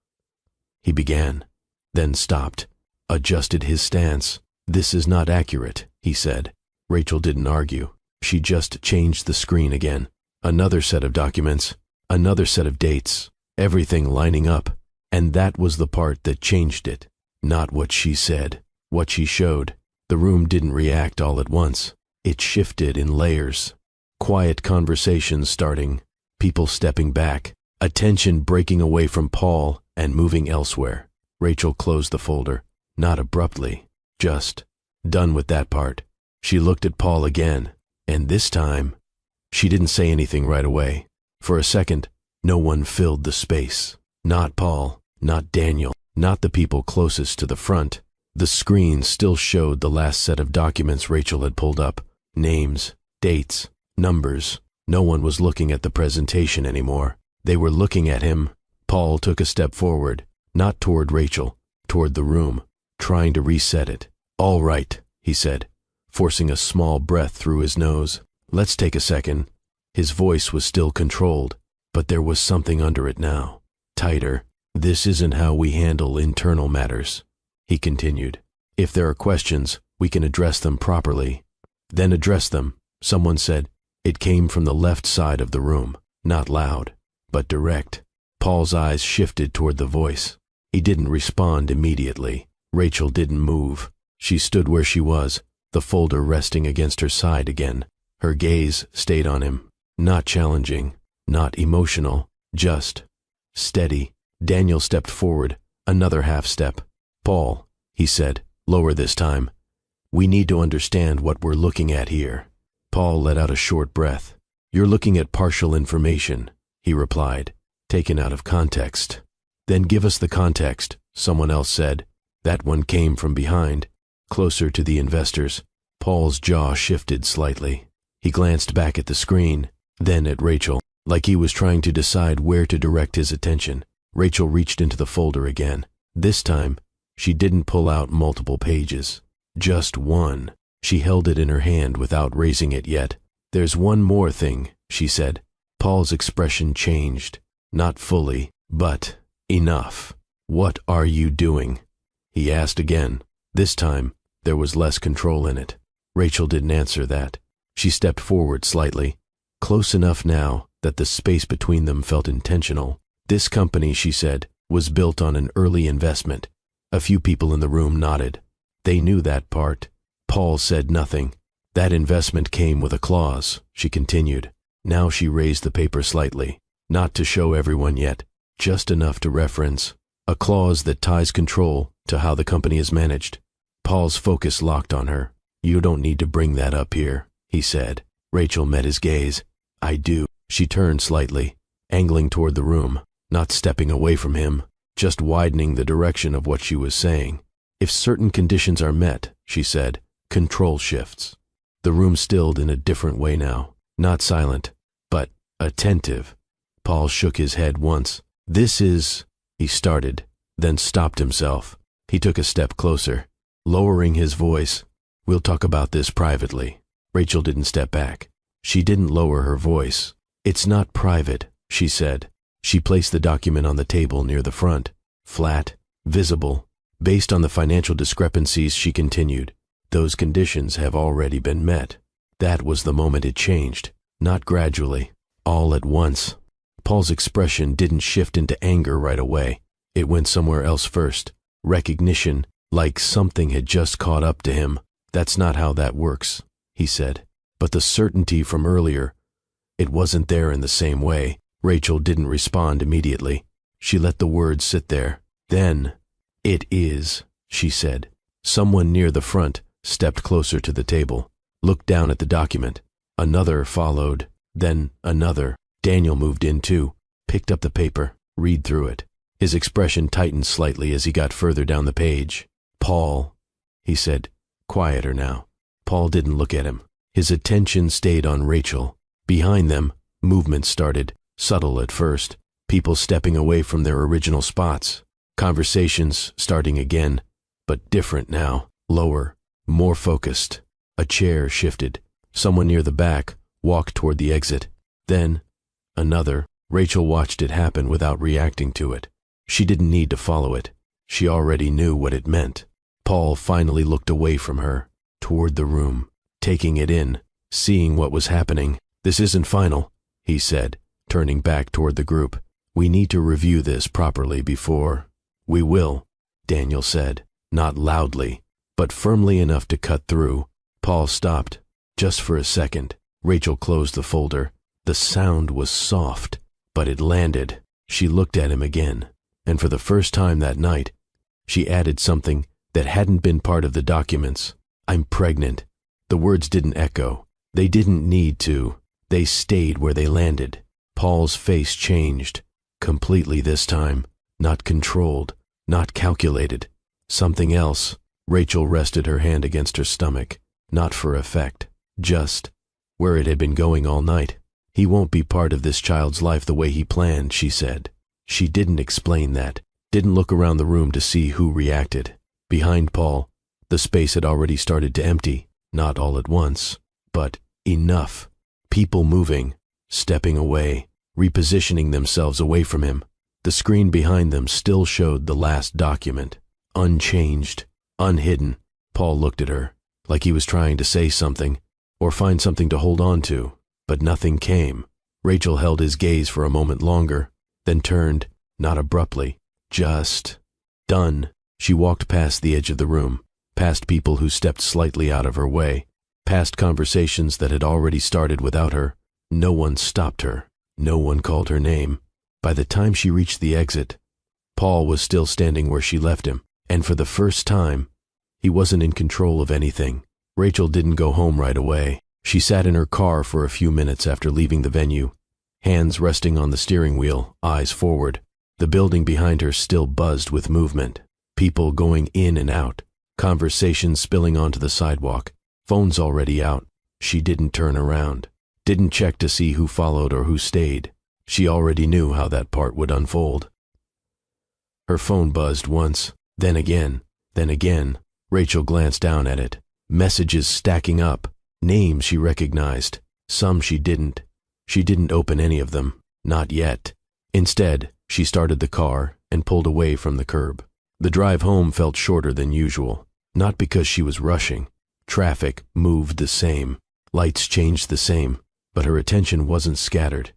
he began, then stopped, adjusted his stance. "This is not accurate," he said. Rachel didn't argue. She just changed the screen again. Another set of documents, another set of dates, everything lining up. And that was the part that changed it. Not what she said, what she showed. The room didn't react all at once. It shifted in layers. Quiet conversations starting, people stepping back, attention breaking away from Paul and moving elsewhere. Rachel closed the folder, not abruptly, just done with that part. She looked at Paul again, and this time, she didn't say anything right away. For a second, no one filled the space. Not Paul, not Daniel, not the people closest to the front. The screen still showed the last set of documents Rachel had pulled up. Names, dates, numbers. No one was looking at the presentation anymore. They were looking at him. Paul took a step forward, not toward Rachel, toward the room, trying to reset it. "All right," he said, forcing a small breath through his nose. "Let's take a second." His voice was still controlled, but there was something under it now. Tighter. "This isn't how we handle internal matters," he continued. "If there are questions, we can address them properly." "Then address them," someone said. It came from the left side of the room, not loud, but direct. Paul's eyes shifted toward the voice. He didn't respond immediately. Rachel didn't move. She stood where she was, the folder resting against her side again. Her gaze stayed on him, not challenging, not emotional, just steady. Daniel stepped forward, another half step. "Paul," he said, lower this time, "we need to understand what we're looking at here." Paul let out a short breath. "You're looking at partial information," he replied, taken out of context. "Then give us the context," someone else said. That one came from behind, closer to the investors. Paul's jaw shifted slightly. He glanced back at the screen, then at Rachel, like he was trying to decide where to direct his attention. Rachel reached into the folder again. This time, she didn't pull out multiple pages. Just one. She held it in her hand without raising it yet. "There's one more thing," she said. Paul's expression changed. Not fully, But, enough. What are you doing? He asked again. This time, there was less control in it. Rachel didn't answer that. She stepped forward slightly, close enough now that the space between them felt intentional. This company, she said, was built on an early investment. A few people in the room nodded. They knew that part. Paul said nothing. That investment came with a clause, she continued. Now she raised the paper slightly, not to show everyone yet, just enough to reference. A clause that ties control to how the company is managed. Paul's focus locked on her. You don't need to bring that up here, he said. Rachel met his gaze. I do. She turned slightly, angling toward the room, not stepping away from him, just widening the direction of what she was saying. If certain conditions are met, she said, control shifts. The room stilled in a different way now, not silent, but attentive. Paul shook his head once. This is, he started, then stopped himself. He took a step closer, lowering his voice. We'll talk about this privately. Rachel didn't step back. She didn't lower her voice. It's not private, she said. She placed the document on the table near the front, flat, visible. Based on the financial discrepancies, she continued, those conditions have already been met. That was the moment it changed, not gradually, all at once. Paul's expression didn't shift into anger right away. It went somewhere else first. Recognition, like something had just caught up to him. That's not how that works, he said. But the certainty from earlier, it wasn't there in the same way. Rachel didn't respond immediately. She let the words sit there. Then, it is, she said. Someone near the front stepped closer to the table, looked down at the document. Another followed, then another. Daniel moved in too, picked up the paper, read through it. His expression tightened slightly as he got further down the page. Paul, he said, quieter now. Paul didn't look at him. His attention stayed on Rachel. Behind them, movement started, subtle at first, people stepping away from their original spots, conversations starting again, but different now, lower, more focused. A chair shifted. Someone near the back walked toward the exit. Then, another. Rachel watched it happen without reacting to it. She didn't need to follow it. She already knew what it meant. Paul finally looked away from her, toward the room, taking it in, seeing what was happening. This isn't final, he said, turning back toward the group. We need to review this properly before. We will, Daniel said, not loudly, but firmly enough to cut through. Paul stopped, just for a second. Rachel closed the folder. The sound was soft, but it landed. She looked at him again, and for the first time that night, she added something that hadn't been part of the documents. I'm pregnant. The words didn't echo. They didn't need to. They stayed where they landed. Paul's face changed, completely this time. Not controlled, not calculated. Something else. Rachel rested her hand against her stomach, not for effect, just where it had been going all night. He won't be part of this child's life the way he planned, she said. She didn't explain that, didn't look around the room to see who reacted. Behind Paul, the space had already started to empty, not all at once, but enough. People moving, stepping away, repositioning themselves away from him. The screen behind them still showed the last document, unchanged, unhidden. Paul looked at her, like he was trying to say something, or find something to hold on to, but nothing came. Rachel held his gaze for a moment longer, then turned, not abruptly, just done. She walked past the edge of the room, past people who stepped slightly out of her way, past conversations that had already started without her. No one stopped her. No one called her name. By the time she reached the exit, Paul was still standing where she left him, and for the first time, he wasn't in control of anything. Rachel didn't go home right away. She sat in her car for a few minutes after leaving the venue, hands resting on the steering wheel, eyes forward. The building behind her still buzzed with movement, people going in and out, conversations spilling onto the sidewalk, phones already out. She didn't turn around, didn't check to see who followed or who stayed. She already knew how that part would unfold. Her phone buzzed once, then again, then again. Rachel glanced down at it. Messages stacking up, names she recognized, some she didn't. She didn't open any of them, not yet. Instead, She started the car and pulled away from the curb. The drive home felt shorter than usual, not because she was rushing. Traffic moved the same, lights changed the same, but her attention wasn't scattered.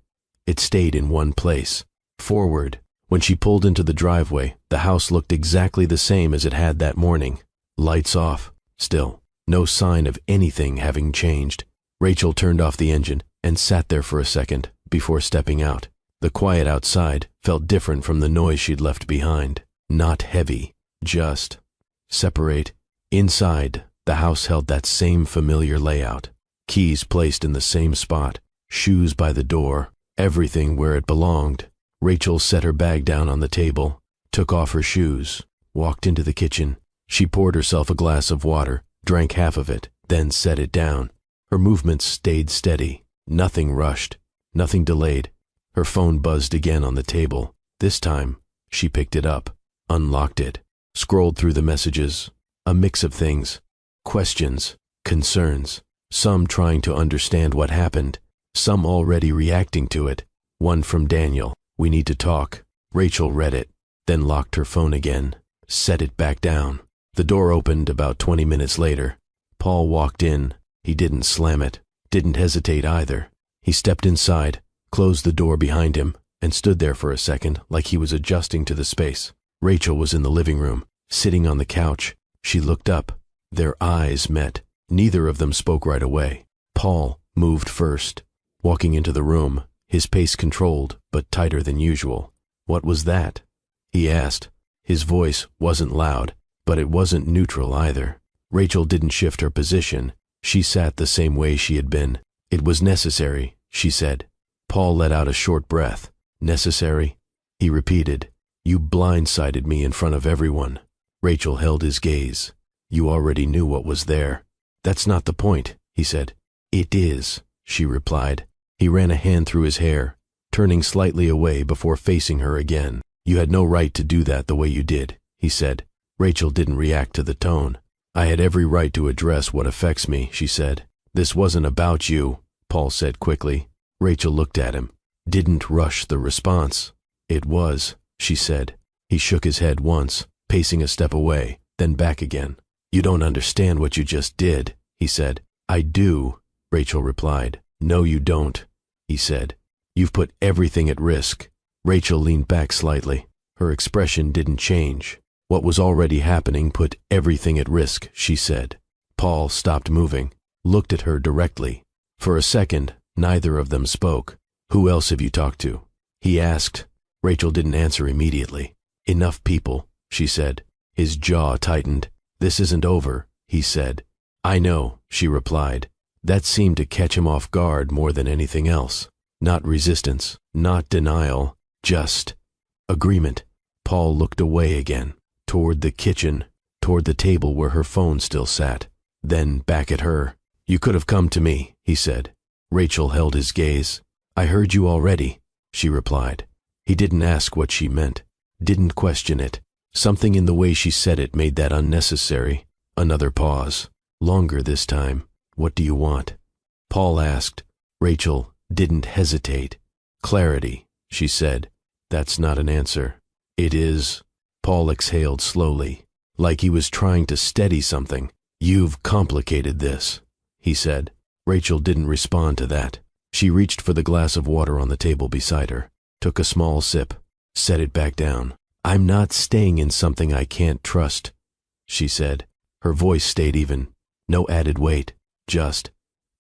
It stayed in one place, forward. When she pulled into the driveway, the house looked exactly the same as it had that morning. Lights off, still, no sign of anything having changed. Rachel turned off the engine and sat there for a second before stepping out. The quiet outside felt different from the noise she'd left behind. Not heavy, just separate. Inside, the house held that same familiar layout. Keys placed in the same spot, shoes by the door, everything where it belonged. Rachel set her bag down on the table, took off her shoes, walked into the kitchen. She poured herself a glass of water, drank half of it, then set it down. Her movements stayed steady. Nothing rushed, nothing delayed. Her phone buzzed again on the table. This time, she picked it up, unlocked it, scrolled through the messages. A mix of things. Questions, concerns, some trying to understand what happened, some already reacting to it. One from Daniel. "We need to talk." Rachel read it, then locked her phone again, set it back down. The door opened about 20 minutes later. Paul walked in. He didn't slam it, didn't hesitate either. He stepped inside, closed the door behind him, and stood there for a second like he was adjusting to the space. Rachel was in the living room, sitting on the couch. She looked up. Their eyes met. Neither of them spoke right away. Paul moved first, walking into the room, his pace controlled but tighter than usual. "What was that?" he asked. His voice wasn't loud, but it wasn't neutral either. Rachel didn't shift her position. She sat the same way she had been. "It was necessary," she said. Paul let out a short breath. "Necessary?" he repeated. "You blindsided me in front of everyone." Rachel held his gaze. "You already knew what was there." "That's not the point," he said. "It is," she replied. He ran a hand through his hair, turning slightly away before facing her again. "You had no right to do that the way you did," he said. Rachel didn't react to the tone. "I had every right to address what affects me," she said. "This wasn't about you," Paul said quickly. Rachel looked at him, didn't rush the response. "It was," she said. He shook his head once, pacing a step away, then back again. "You don't understand what you just did," he said. "I do," Rachel replied. "No, you don't," he said. "You've put everything at risk." Rachel leaned back slightly. Her expression didn't change. "What was already happening put everything at risk," she said. Paul stopped moving, looked at her directly. For a second, neither of them spoke. "Who else have you talked to?" he asked. Rachel didn't answer immediately. "Enough people," she said. His jaw tightened. "This isn't over," he said. "I know," she replied. That seemed to catch him off guard more than anything else. Not resistance, not denial, just agreement. Paul looked away again, toward the kitchen, toward the table where her phone still sat, then back at her. "You could have come to me," he said. Rachel held his gaze. "I heard you already," she replied. He didn't ask what she meant, didn't question it. Something in the way she said it made that unnecessary. Another pause, longer this time. "What do you want?" Paul asked. Rachel didn't hesitate. "Clarity," she said. "That's not an answer." "It is." Paul exhaled slowly, like he was trying to steady something. "You've complicated this," he said. Rachel didn't respond to that. She reached for the glass of water on the table beside her, took a small sip, set it back down. "I'm not staying in something I can't trust," she said. Her voice stayed even. No added weight, just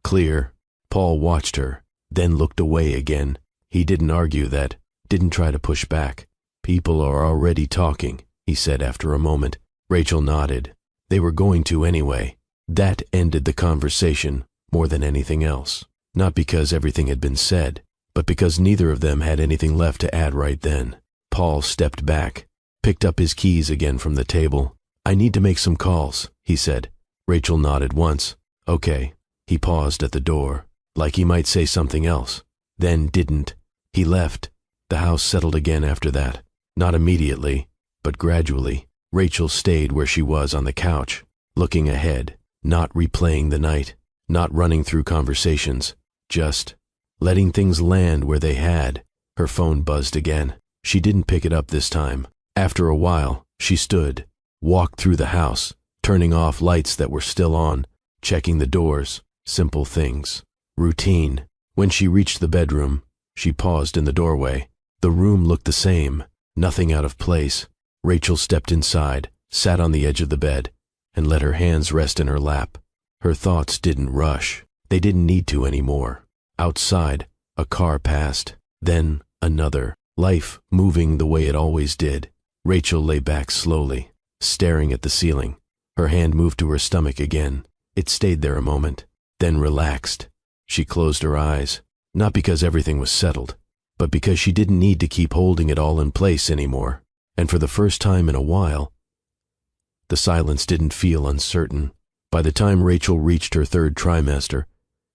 clear. Paul watched her, then looked away again. He didn't argue that, didn't try to push back. "People are already talking," he said after a moment. Rachel nodded. They were going to anyway. That ended the conversation more than anything else. Not because everything had been said, but because neither of them had anything left to add right then. Paul stepped back, picked up his keys again from the table. "I need to make some calls," he said. Rachel nodded once. "Okay." He paused at the door, like he might say something else, then didn't. He left. The house settled again after that. Not immediately, but gradually. Rachel stayed where she was on the couch, looking ahead, not replaying the night, not running through conversations, just letting things land where they had. Her phone buzzed again. She didn't pick it up this time. After a while, she stood, walked through the house, turning off lights that were still on, checking the doors, simple things. Routine. When she reached the bedroom, she paused in the doorway. The room looked the same, nothing out of place. Rachel stepped inside, sat on the edge of the bed, and let her hands rest in her lap. Her thoughts didn't rush. They didn't need to anymore. Outside, a car passed, then another. Life moving the way it always did. Rachel lay back slowly, staring at the ceiling. Her hand moved to her stomach again. It stayed there a moment, then relaxed. She closed her eyes, not because everything was settled, but because she didn't need to keep holding it all in place anymore. And for the first time in a while, the silence didn't feel uncertain. By the time Rachel reached her third trimester,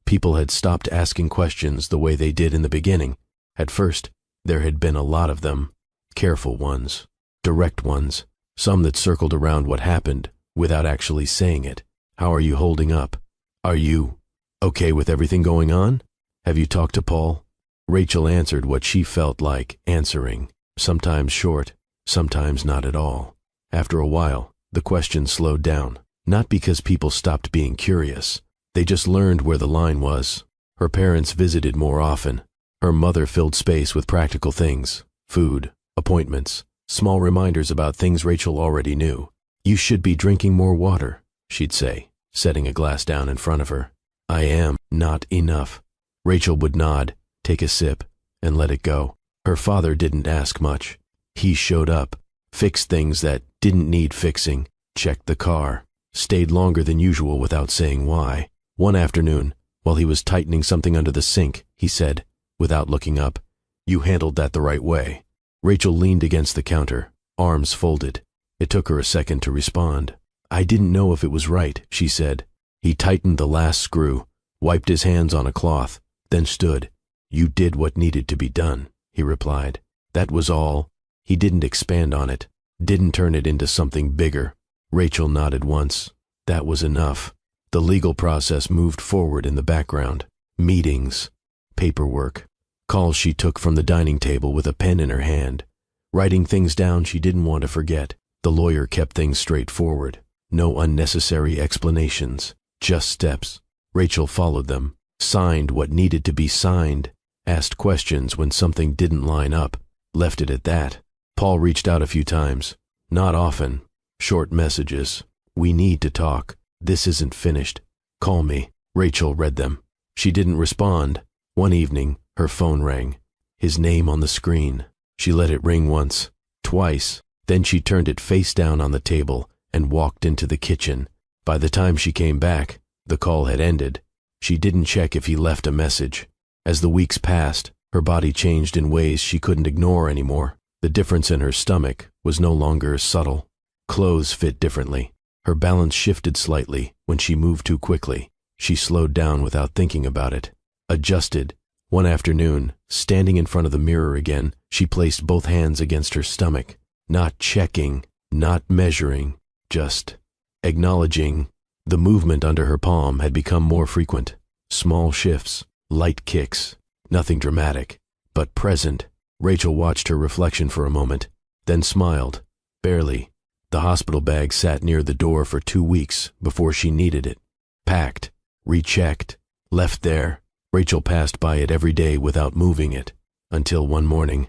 people had stopped asking questions the way they did in the beginning. At first, there had been a lot of them, careful ones, direct ones, some that circled around what happened without actually saying it. How are you holding up? Are you okay with everything going on? Have you talked to Paul? Rachel answered what she felt like answering, sometimes short, sometimes not at all. After a while, the questions slowed down, not because people stopped being curious. They just learned where the line was. Her parents visited more often. Her mother filled space with practical things, food, appointments, small reminders about things Rachel already knew. You should be drinking more water, she'd say, setting a glass down in front of her. I am not enough. Rachel would nod, take a sip, and let it go. Her father didn't ask much. He showed up, fixed things that didn't need fixing, checked the car, stayed longer than usual without saying why. One afternoon, while he was tightening something under the sink, he said, without looking up, "You handled that the right way." Rachel leaned against the counter, arms folded. It took her a second to respond. "I didn't know if it was right," she said. He tightened the last screw, wiped his hands on a cloth, then stood. "You did what needed to be done," he replied. That was all. He didn't expand on it, didn't turn it into something bigger. Rachel nodded once. That was enough. The legal process moved forward in the background. Meetings, paperwork, calls she took from the dining table with a pen in her hand, writing things down she didn't want to forget. The lawyer kept things straightforward. No unnecessary explanations, just steps. Rachel followed them, signed what needed to be signed, asked questions when something didn't line up, left it at that. Paul reached out a few times. Not often. Short messages. "We need to talk. This isn't finished. Call me." Rachel read them. She didn't respond. One evening, her phone rang. His name on the screen. She let it ring once, twice. Then she turned it face down on the table and walked into the kitchen. By the time she came back, the call had ended. She didn't check if he left a message. As the weeks passed, her body changed in ways she couldn't ignore anymore. The difference in her stomach was no longer subtle. Clothes fit differently. Her balance shifted slightly when she moved too quickly. She slowed down without thinking about it. Adjusted. One afternoon, standing in front of the mirror again, she placed both hands against her stomach. Not checking, not measuring, just acknowledging. The movement under her palm had become more frequent. Small shifts, light kicks, nothing dramatic, but present. Rachel watched her reflection for a moment, then smiled. Barely. The hospital bag sat near the door for 2 weeks before she needed it. Packed, rechecked, left there. Rachel passed by it every day without moving it, until one morning.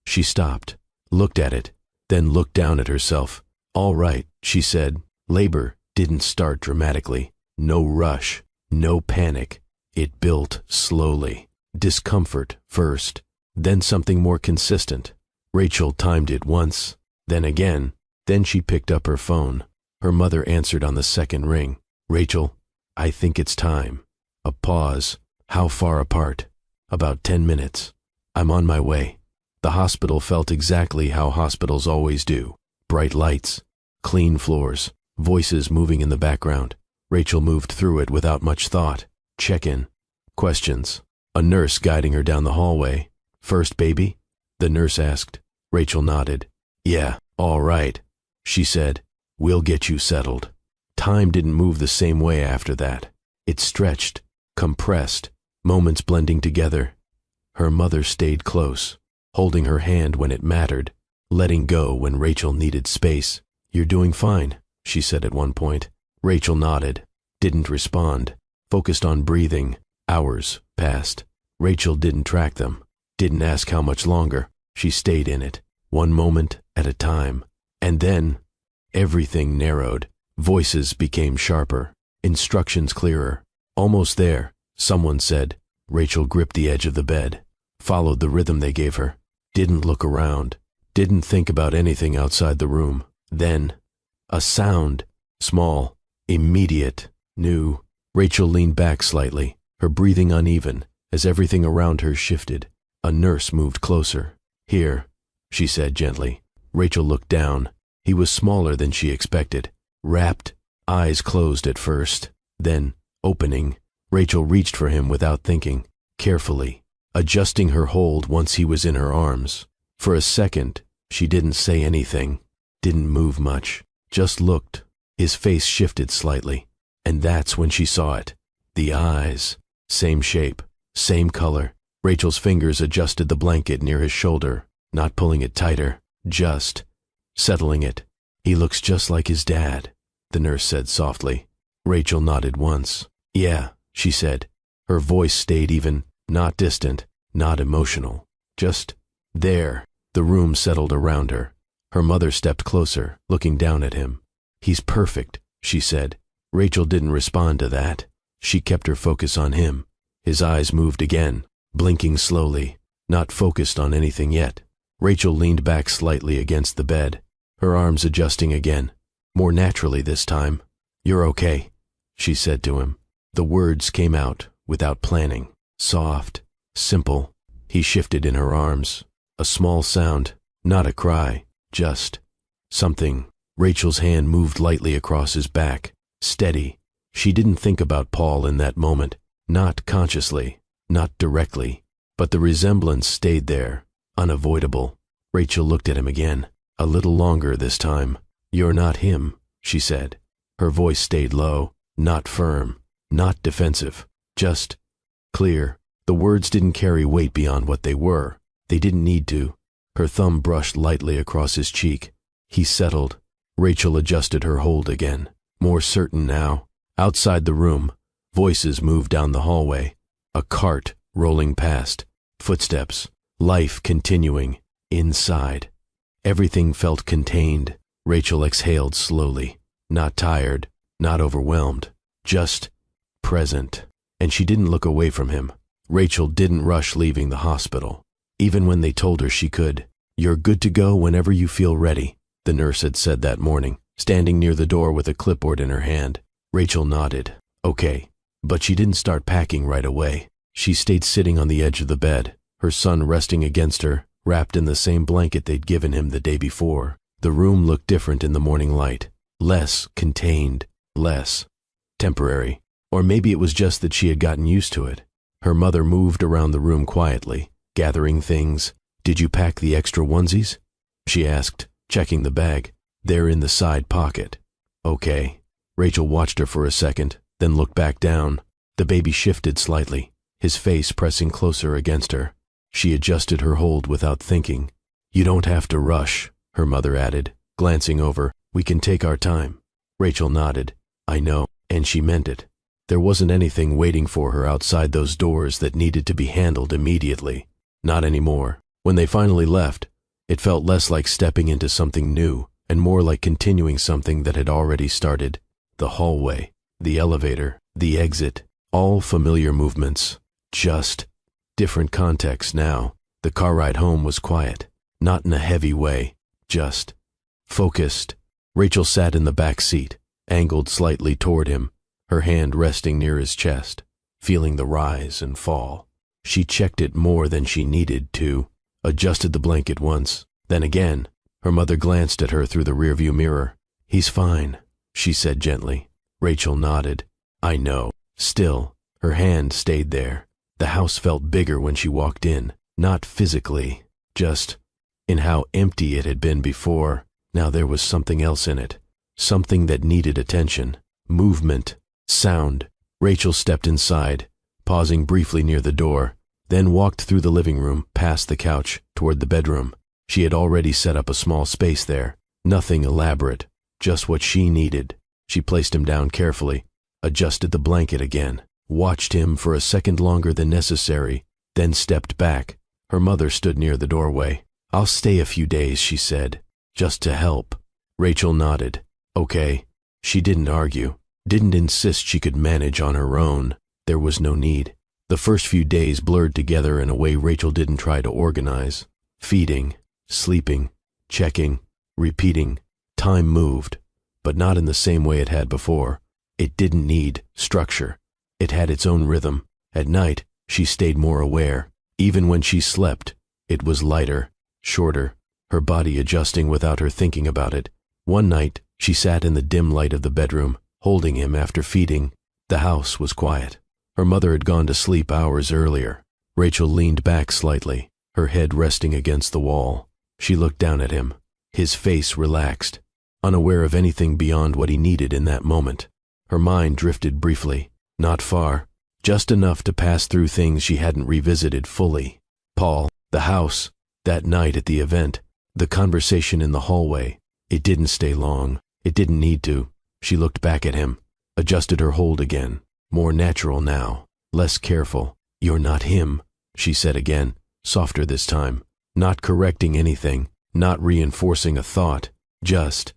She stopped, looked at it, then looked down at herself. "All right," she said. Labor didn't start dramatically. No rush, no panic. It built slowly. Discomfort first, then something more consistent. Rachel timed it once, then again. Then she picked up her phone. Her mother answered on the second ring. "Rachel, I think it's time." A pause. "How far apart?" "About 10 minutes. I'm on my way." The hospital felt exactly how hospitals always do. Bright lights, clean floors, voices moving in the background. Rachel moved through it without much thought. Check-in. Questions. A nurse guiding her down the hallway. "First baby?" the nurse asked. Rachel nodded. "Yeah, all right," she said. "We'll get you settled." Time didn't move the same way after that. It stretched, compressed, moments blending together. Her mother stayed close. holding her hand when it mattered, letting go when Rachel needed space. "You're doing fine," she said at one point. Rachel nodded, didn't respond, focused on breathing. Hours passed. Rachel didn't track them, didn't ask how much longer. She stayed in it, one moment at a time. And then, everything narrowed. Voices became sharper, instructions clearer. "Almost there," someone said. Rachel gripped the edge of the bed, followed the rhythm they gave her, didn't look around, didn't think about anything outside the room. Then, a sound, small, immediate, new. Rachel leaned back slightly, her breathing uneven, as everything around her shifted. A nurse moved closer. "Here," she said gently. Rachel looked down. He was smaller than she expected, wrapped, eyes closed at first, then opening. Rachel reached for him without thinking, carefully, adjusting her hold once he was in her arms. For a second, she didn't say anything, didn't move much, just looked. His face shifted slightly, and that's when she saw it. The eyes, same shape, same color. Rachel's fingers adjusted the blanket near his shoulder, not pulling it tighter, just settling it. "He looks just like his dad," the nurse said softly. Rachel nodded once. "Yeah," she said. Her voice stayed even, not distant, not emotional, just there. The room settled around her. Her mother stepped closer, looking down at him. "He's perfect," she said. Rachel didn't respond to that. She kept her focus on him. His eyes moved again, blinking slowly, not focused on anything yet. Rachel leaned back slightly against the bed, her arms adjusting again, more naturally this time. "You're okay," she said to him. The words came out without planning, soft, simple. He shifted in her arms. A small sound, not a cry, just something. Rachel's hand moved lightly across his back, steady. She didn't think about Paul in that moment, not consciously, not directly, but the resemblance stayed there, unavoidable. Rachel looked at him again, a little longer this time. "You're not him," she said. Her voice stayed low, not firm, not defensive, just clear. The words didn't carry weight beyond what they were. They didn't need to. Her thumb brushed lightly across his cheek. He settled. Rachel adjusted her hold again, more certain now. Outside the room, voices moved down the hallway. A cart rolling past, footsteps, life continuing. Inside, everything felt contained. Rachel exhaled slowly, not tired, not overwhelmed, just present. And she didn't look away from him. Rachel didn't rush leaving the hospital, even when they told her she could. "You're good to go whenever you feel ready," the nurse had said that morning, standing near the door with a clipboard in her hand. Rachel nodded. "Okay." But she didn't start packing right away. She stayed sitting on the edge of the bed, her son resting against her, wrapped in the same blanket they'd given him the day before. The room looked different in the morning light, less contained, less temporary. Or maybe it was just that she had gotten used to it. Her mother moved around the room quietly, gathering things. "Did you pack the extra onesies?" she asked, checking the bag. "They're in the side pocket." "Okay." Rachel watched her for a second, then looked back down. The baby shifted slightly, his face pressing closer against her. She adjusted her hold without thinking. "You don't have to rush," her mother added, glancing over. "We can take our time." Rachel nodded. "I know," and she meant it. There wasn't anything waiting for her outside those doors that needed to be handled immediately. Not anymore. When they finally left, it felt less like stepping into something new and more like continuing something that had already started. The hallway, the elevator, the exit, all familiar movements, just different context now. The car ride home was quiet, not in a heavy way, just focused. Rachel sat in the back seat, angled slightly toward him, her hand resting near his chest, feeling the rise and fall. She checked it more than she needed to, adjusted the blanket once, then again. Her mother glanced at her through the rearview mirror. "He's fine," she said gently. Rachel nodded. "I know." Still, her hand stayed there. The house felt bigger when she walked in, not physically, just in how empty it had been before. Now there was something else in it, something that needed attention, movement, sound. Rachel stepped inside, pausing briefly near the door. then walked through the living room, past the couch, toward the bedroom. She had already set up a small space there. Nothing elaborate, just what she needed. She placed him down carefully, adjusted the blanket again, watched him for a second longer than necessary, then stepped back. Her mother stood near the doorway. "I'll stay a few days," she said, "just to help." Rachel nodded. Okay. She didn't argue, didn't insist she could manage on her own. There was no need. The first few days blurred together in a way Rachel didn't try to organize. Feeding, sleeping, checking, repeating. Time moved, but not in the same way it had before. It didn't need structure. It had its own rhythm. At night, she stayed more aware. Even when she slept, it was lighter, shorter, her body adjusting without her thinking about it. One night, she sat in the dim light of the bedroom, holding him after feeding. The house was quiet. Her mother had gone to sleep hours earlier. Rachel leaned back slightly, her head resting against the wall. She looked down at him, his face relaxed, unaware of anything beyond what he needed in that moment. Her mind drifted briefly, not far, just enough to pass through things she hadn't revisited fully. Paul, the house, that night at the event, the conversation in the hallway. It didn't stay long. It didn't need to. She looked back at him, adjusted her hold again, more natural now, less careful. "You're not him," she said again, softer this time, not correcting anything, not reinforcing a thought, just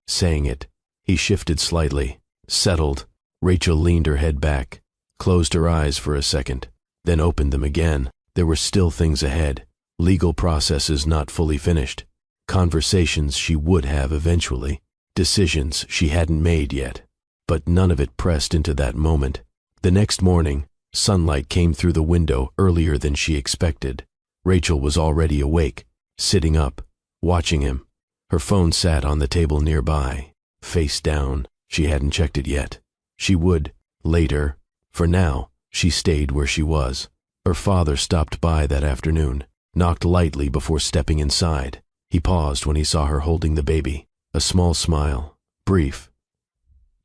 saying it. He shifted slightly, settled. Rachel leaned her head back, closed her eyes for a second, then opened them again. There were still things ahead, legal processes not fully finished, conversations she would have eventually, decisions she hadn't made yet. But none of it pressed into that moment. The next morning, sunlight came through the window earlier than she expected. Rachel was already awake, sitting up, watching him. Her phone sat on the table nearby, face down. She hadn't checked it yet. She would, later. For now, she stayed where she was. Her father stopped by that afternoon, knocked lightly before stepping inside. He paused when he saw her holding the baby. A small smile, brief.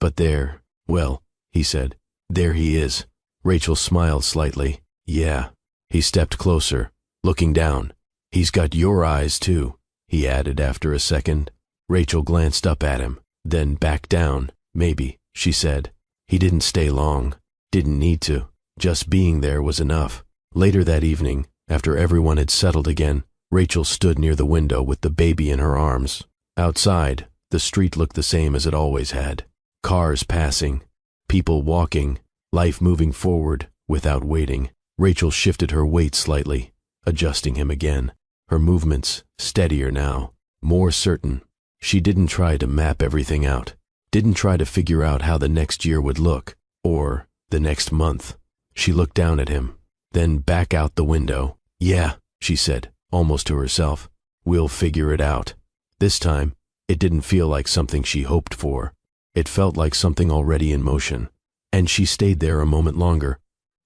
"But there, well," he said, "there he is." Rachel smiled slightly. "Yeah." He stepped closer, looking down. "He's got your eyes, too," he added after a second. Rachel glanced up at him, then back down. "Maybe," she said. He didn't stay long. Didn't need to. Just being there was enough. Later that evening, after everyone had settled again, Rachel stood near the window with the baby in her arms. Outside, the street looked the same as it always had. Cars passing, people walking, life moving forward without waiting. Rachel shifted her weight slightly, adjusting him again. Her movements steadier now, more certain. She didn't try to map everything out, didn't try to figure out how the next year would look, or the next month. She looked down at him, then back out the window. "Yeah," she said, almost to herself. "We'll figure it out." This time, it didn't feel like something she hoped for. It felt like something already in motion. And she stayed there a moment longer,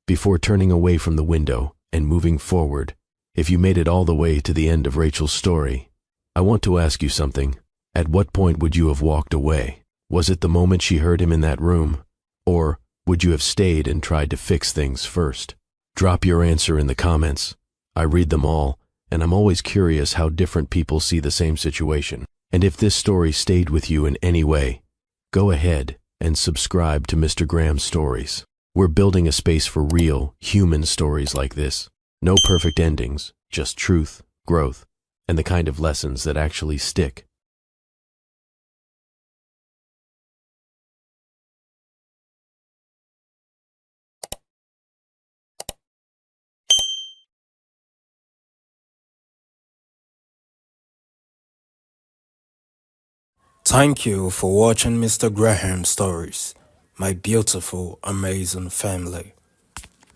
before turning away from the window and moving forward. If you made it all the way to the end of Rachel's story, I want to ask you something. At what point would you have walked away? Was it the moment she heard him in that room? Or would you have stayed and tried to fix things first? Drop your answer in the comments. I read them all, and I'm always curious how different people see the same situation. And if this story stayed with you in any way, go ahead and subscribe to Mr. Graham's Stories. We're building a space for real, human stories like this. No perfect endings, just truth, growth, and the kind of lessons that actually stick. Thank you for watching Mr. Graham's Stories, my beautiful, amazing family.